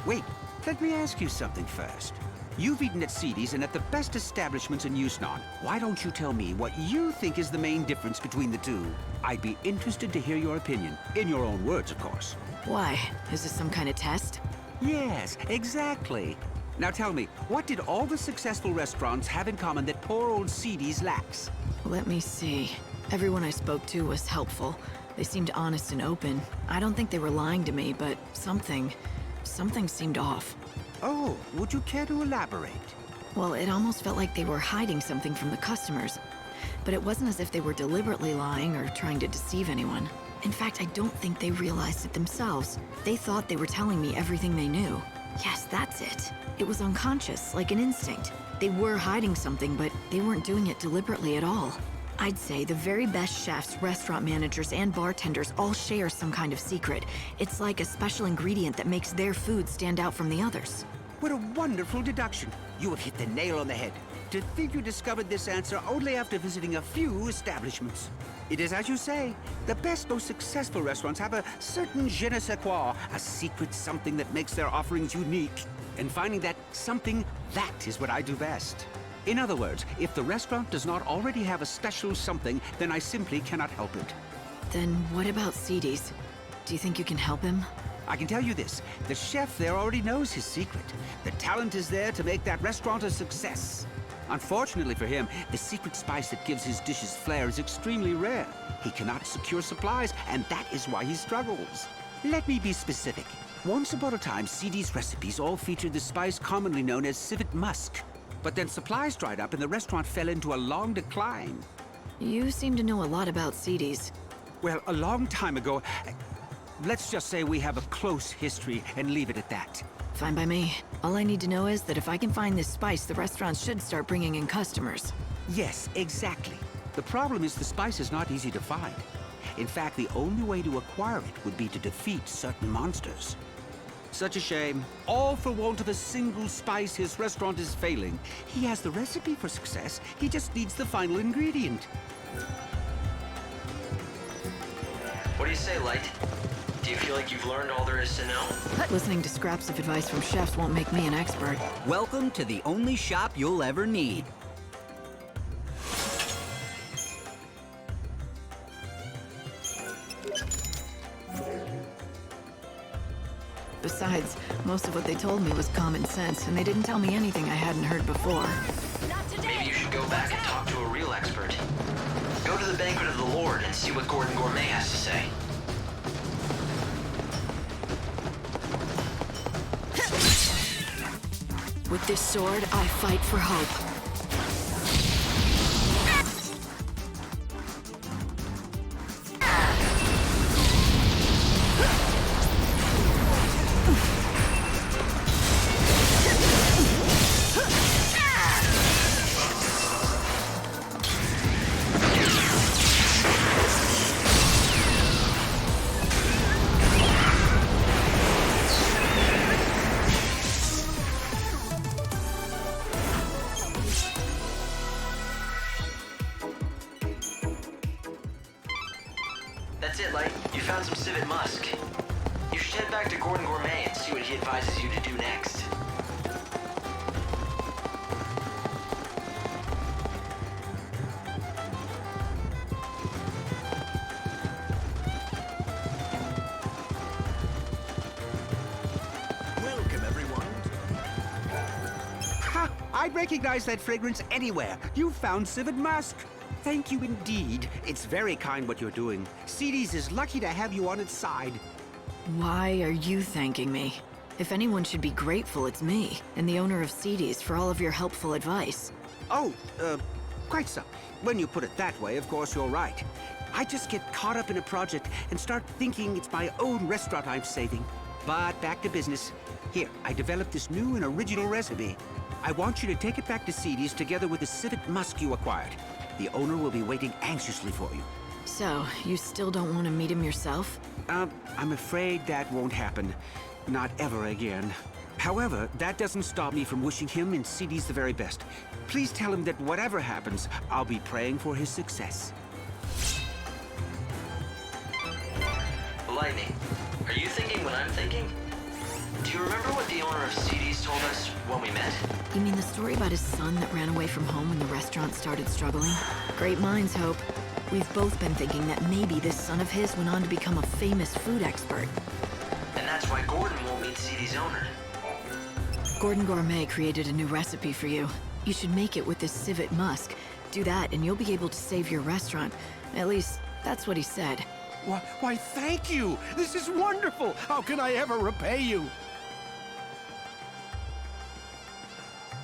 wait, let me ask you something first. You've eaten at Seedy's and at the best establishments in Yusnon. Why don't you tell me what you think is the main difference between the two? I'd be interested to hear your opinion. In your own words, of course. Why? Is this some kind of test? Yes, exactly. Now tell me, what did all the successful restaurants have in common that poor old Seedy's lacks? Let me see. Everyone I spoke to was helpful. They seemed honest and open. I don't think they were lying to me, but something seemed off. Oh, would you care to elaborate? Well, it almost felt like they were hiding something from the customers. But it wasn't as if they were deliberately lying or trying to deceive anyone. In fact, I don't think they realized it themselves. They thought they were telling me everything they knew. Yes, that's it. It was unconscious, like an instinct. They were hiding something, but they weren't doing it deliberately at all. I'd say the very best chefs, restaurant managers, and bartenders all share some kind of secret. It's like a special ingredient that makes their food stand out from the others. What a wonderful deduction. You have hit the nail on the head. To think you discovered this answer only after visiting a few establishments. It is as you say. The best, most successful restaurants have a certain je ne sais quoi, a secret something that makes their offerings unique. And finding that something, that is what I do best. In other words, if the restaurant does not already have a special something, then I simply cannot help it. Then what about Seedy's? Do you think you can help him? I can tell you this, the chef there already knows his secret. The talent is there to make that restaurant a success. Unfortunately for him, the secret spice that gives his dishes flair is extremely rare. He cannot secure supplies, and that is why he struggles. Let me be specific. Once upon a time, Seedy's recipes all featured the spice commonly known as civet musk. But then supplies dried up and the restaurant fell into a long decline. You seem to know a lot about Seedy's. Well, a long time ago, let's just say we have a close history and leave it at that. Fine by me. All I need to know is that if I can find this spice, the restaurant should start bringing in customers. Yes, exactly. The problem is the spice is not easy to find. In fact, the only way to acquire it would be to defeat certain monsters. Such a shame. All for want of a single spice, his restaurant is failing. He has the recipe for success. He just needs the final ingredient. What do you say, Light? Do you feel like you've learned all there is to know? Listening to scraps of advice from chefs won't make me an expert. Welcome to the only shop you'll ever need. Besides, most of what they told me was common sense, and they didn't tell me anything I hadn't heard before. Maybe you should go back and talk to a real expert. Go to the Banquet of the Lord and see what Gordon Gourmet has to say. With this sword, I fight for hope. That's it, Light. You found some civet musk. You should head back to Gordon Gourmet and see what he advises you to do next. Welcome, everyone. Ha! I'd recognize that fragrance anywhere. You found civet musk. Thank you indeed. It's very kind what you're doing. Seedy's is lucky to have you on its side. Why are you thanking me? If anyone should be grateful, it's me, and the owner of Sidiote for all of your helpful advice. Oh, quite so. When you put it that way, of course you're right. I just get caught up in a project and start thinking it's my own restaurant I'm saving. But back to business. Here, I developed this new and original recipe. I want you to take it back to Sidiote together with the civet musk you acquired. The owner will be waiting anxiously for you. So, you still don't want to meet him yourself? I'm afraid that won't happen. Not ever again. However, that doesn't stop me from wishing him and Sidiote the very best. Please tell him that whatever happens, I'll be praying for his success. Lightning, are you thinking what I'm thinking? Do you remember what the owner of Sidiote told us when we met? You mean the story about his son that ran away from home when the restaurant started struggling? Great minds, Hope. We've both been thinking that maybe this son of his went on to become a famous food expert. And that's why Gordon won't meet Sidiote's owner. Gordon Gourmet created a new recipe for you. You should make it with this civet musk. Do that, and you'll be able to save your restaurant. At least, that's what he said. Why, thank you! This is wonderful! How can I ever repay you?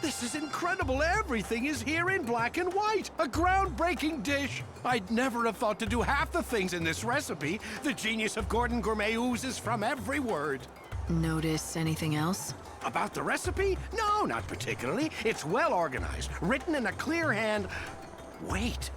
This is incredible! Everything is here in black and white! A groundbreaking dish! I'd never have thought to do half the things in this recipe. The genius of Gordon Gourmet oozes from every word. Notice anything else? About the recipe? No, not particularly. It's well organized, written in a clear hand. Wait.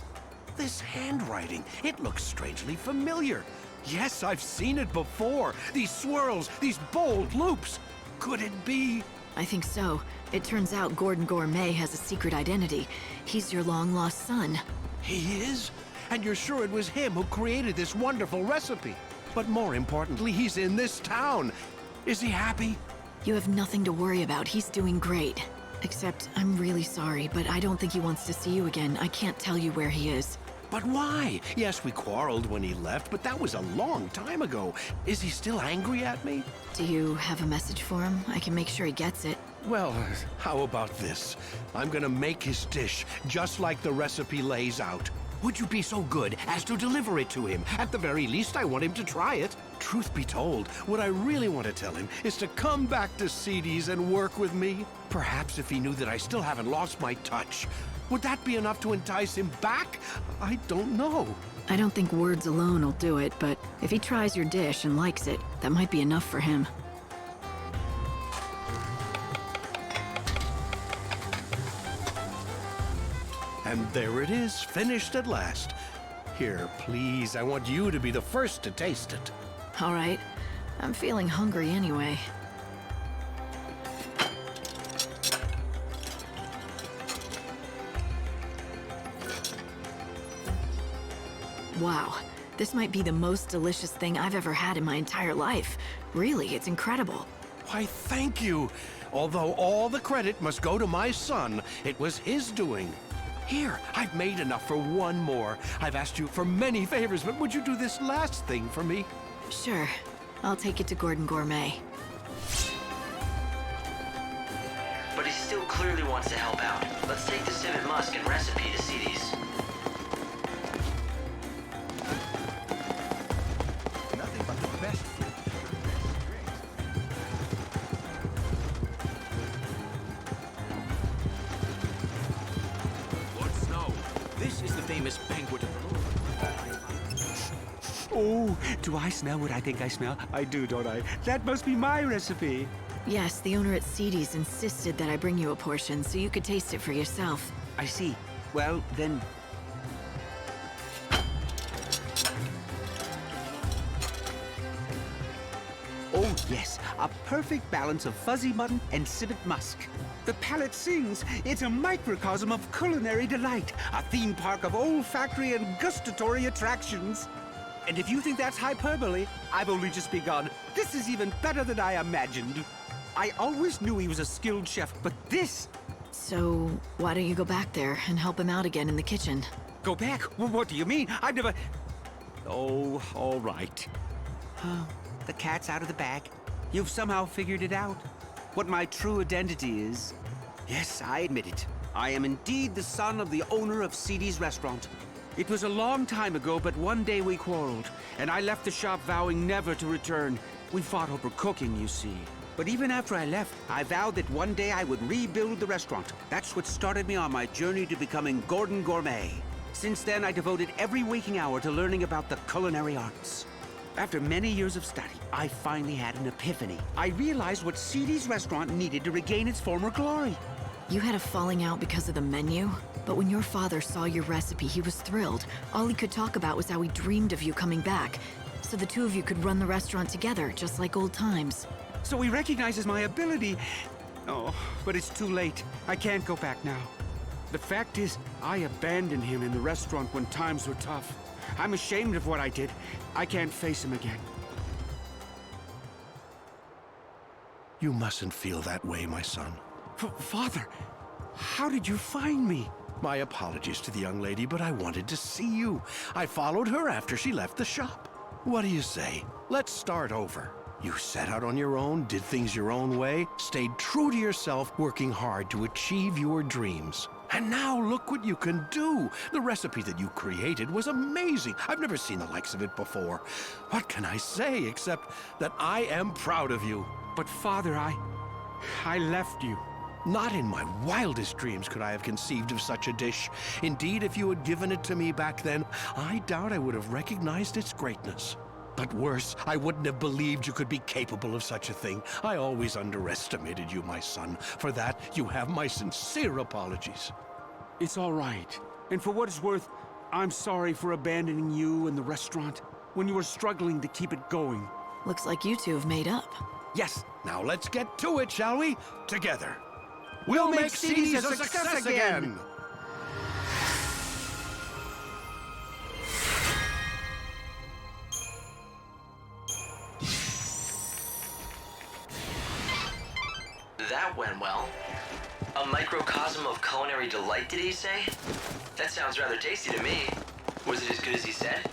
This handwriting, it looks strangely familiar. Yes, I've seen it before. These swirls, these bold loops. Could it be? I think so. It turns out Gordon Gourmet has a secret identity. He's your long-lost son. He is? And you're sure it was him who created this wonderful recipe? But more importantly, he's in this town. Is he happy? You have nothing to worry about. He's doing great. Except, I'm really sorry, but I don't think he wants to see you again. I can't tell you where he is. But why? Yes, we quarreled when he left, but that was a long time ago. Is he still angry at me? Do you have a message for him? I can make sure he gets it. Well, how about this? I'm gonna make his dish just like the recipe lays out. Would you be so good as to deliver it to him? At the very least, I want him to try it. Truth be told, what I really want to tell him is to come back to Sidiote and work with me. Perhaps if he knew that I still haven't lost my touch. Would that be enough to entice him back? I don't know. I don't think words alone will do it, but if he tries your dish and likes it, that might be enough for him. And there it is, finished at last. Here, please, I want you to be the first to taste it. All right. I'm feeling hungry anyway. Wow, this might be the most delicious thing I've ever had in my entire life. Really, it's incredible. Why, thank you. Although all the credit must go to my son, it was his doing. Here, I've made enough for one more. I've asked you for many favors, but would you do this last thing for me? Sure. I'll take it to Gordon Gourmet. But he still clearly wants to help out. Let's take the civet musk and recipe to Sidiote. Nothing but the best food. Lord Snow, this is the famous banquet of the Lord. Oh, do I smell what I think I smell? I do, don't I? That must be my recipe. Yes, the owner at Sidiote insisted that I bring you a portion so you could taste it for yourself. I see. Well, then... Oh, yes. A perfect balance of fuzzy mutton and civet musk. The palate sings. It's a microcosm of culinary delight. A theme park of olfactory and gustatory attractions. And if you think that's hyperbole, I've only just begun. This is even better than I imagined. I always knew he was a skilled chef, but this... So, why don't you go back there and help him out again in the kitchen? Go back? What do you mean? I've never... Oh, all right. The cat's out of the bag. You've somehow figured it out. What my true identity is. Yes, I admit it. I am indeed the son of the owner of Sidiote's restaurant. It was a long time ago, but one day we quarreled, and I left the shop vowing never to return. We fought over cooking, you see. But even after I left, I vowed that one day I would rebuild the restaurant. That's what started me on my journey to becoming Gordon Gourmet. Since then, I devoted every waking hour to learning about the culinary arts. After many years of study, I finally had an epiphany. I realized what Seedy's restaurant needed to regain its former glory. You had a falling out because of the menu? But when your father saw your recipe, he was thrilled. All he could talk about was how he dreamed of you coming back. So the two of you could run the restaurant together, just like old times. So he recognizes my ability. Oh, but it's too late. I can't go back now. The fact is, I abandoned him in the restaurant when times were tough. I'm ashamed of what I did. I can't face him again. You mustn't feel that way, my son. Father, how did you find me? My apologies to the young lady, but I wanted to see you. I followed her after she left the shop. What do you say? Let's start over. You set out on your own, did things your own way, stayed true to yourself, working hard to achieve your dreams. And now look what you can do. The recipe that you created was amazing. I've never seen the likes of it before. What can I say except that I am proud of you? But Father, I left you. Not in my wildest dreams could I have conceived of such a dish. Indeed, if you had given it to me back then, I doubt I would have recognized its greatness. But worse, I wouldn't have believed you could be capable of such a thing. I always underestimated you, my son. For that, you have my sincere apologies. It's all right. And for what it's worth, I'm sorry for abandoning you and the restaurant when you were struggling to keep it going. Looks like you two have made up. Yes, now let's get to it, shall we? Together. We'll make Seedy's a success again! That went well. A microcosm of culinary delight, did he say? That sounds rather tasty to me. Was it as good as he said?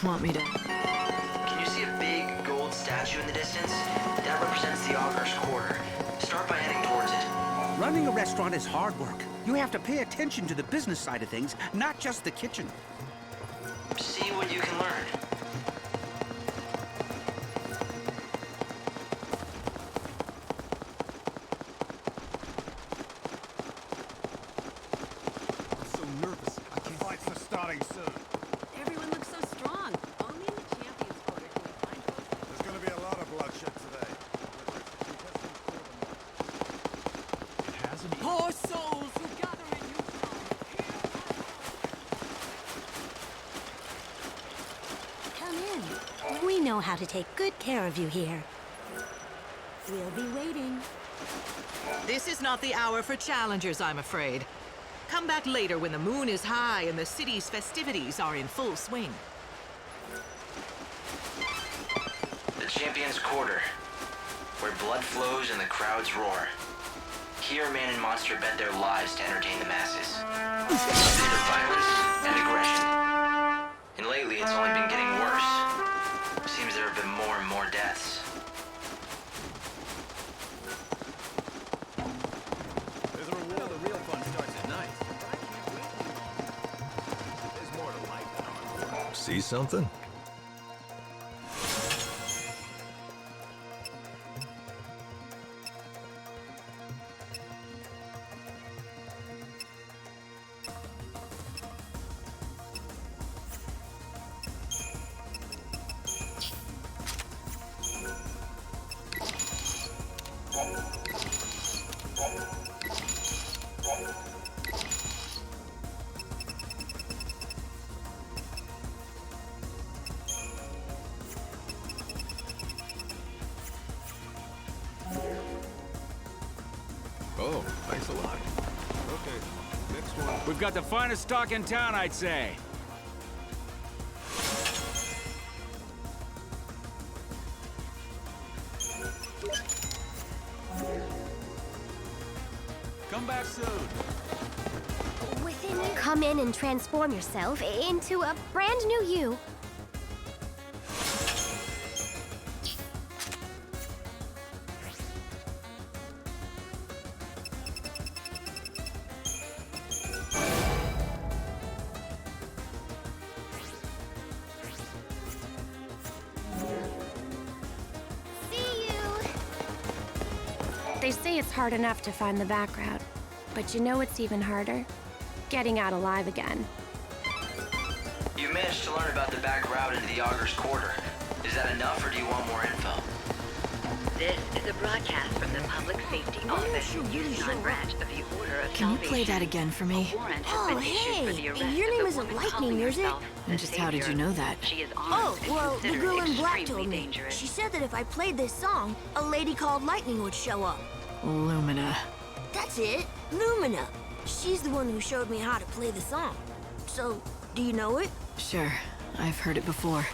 Want me to? Can you see a big gold statue in the distance? That represents the Augur's Quarter. Start by heading towards it. Running a restaurant is hard work. You have to pay attention to the business side of things, not just the kitchen. See what you can learn. How to take good care of you here. We'll be waiting. This is not the hour for challengers, I'm afraid. Come back later when the moon is high and the city's festivities are in full swing. The Champion's Quarter, where blood flows and the crowds roar. Here, man and monster bet their lives to entertain the masses. A bit of violence and aggression. And lately, it's only been getting worse. Seems there have been more and more deaths. There's a reward. The real fun starts at night. There's more to life than hard work. See something? Oh, thanks a lot. Okay, next one. We've got the finest stock in town, I'd say. Come back soon. Within you. Come in and transform yourself into a brand new you. They say it's hard enough to find the back route, but you know what's even harder? Getting out alive again. You managed to learn about the back route into the Augur's Quarter. Is that enough, or do you want more info? This is a broadcast from the Public Safety Office, Yushan branch of the Order of Can you Salvation. play that again for me? A warrant has been issued for the arrest your name of a isn't woman Lightning, calling is it? herself And the just how did you Savior. know that? She is Oh, armed and well, the considered girl in black extremely told me. dangerous. She said that if I played this song, a lady called Lightning would show up. Lumina. That's it, Lumina. She's the one who showed me how to play the song. So, do you know it? Sure, I've heard it before.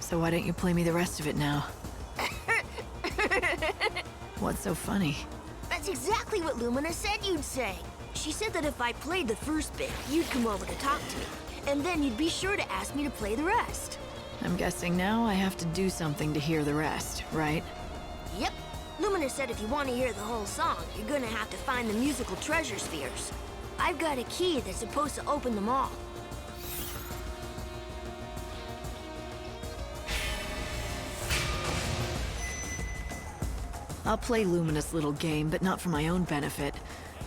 So why don't you play me the rest of it now? What's so funny? That's exactly what Lumina said you'd say. She said that if I played the first bit, you'd come over to talk to me. And then you'd be sure to ask me to play the rest. I'm guessing now I have to do something to hear the rest, right? Yep. Lumina said if you want to hear the whole song, you're gonna have to find the musical treasure spheres. I've got a key that's supposed to open them all. I'll play Lumina's little game, but not for my own benefit.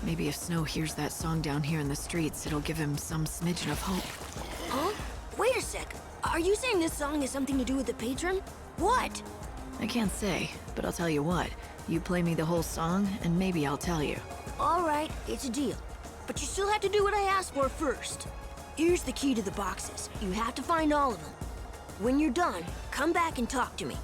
Maybe if Snow hears that song down here in the streets, it'll give him some smidgen of hope. Huh? Wait a sec. Are you saying this song has something to do with the patron? What? I can't say, but I'll tell you what. You play me the whole song, and maybe I'll tell you. All right, it's a deal. But you still have to do what I asked for first. Here's the key to the boxes. You have to find all of them. When you're done, come back and talk to me.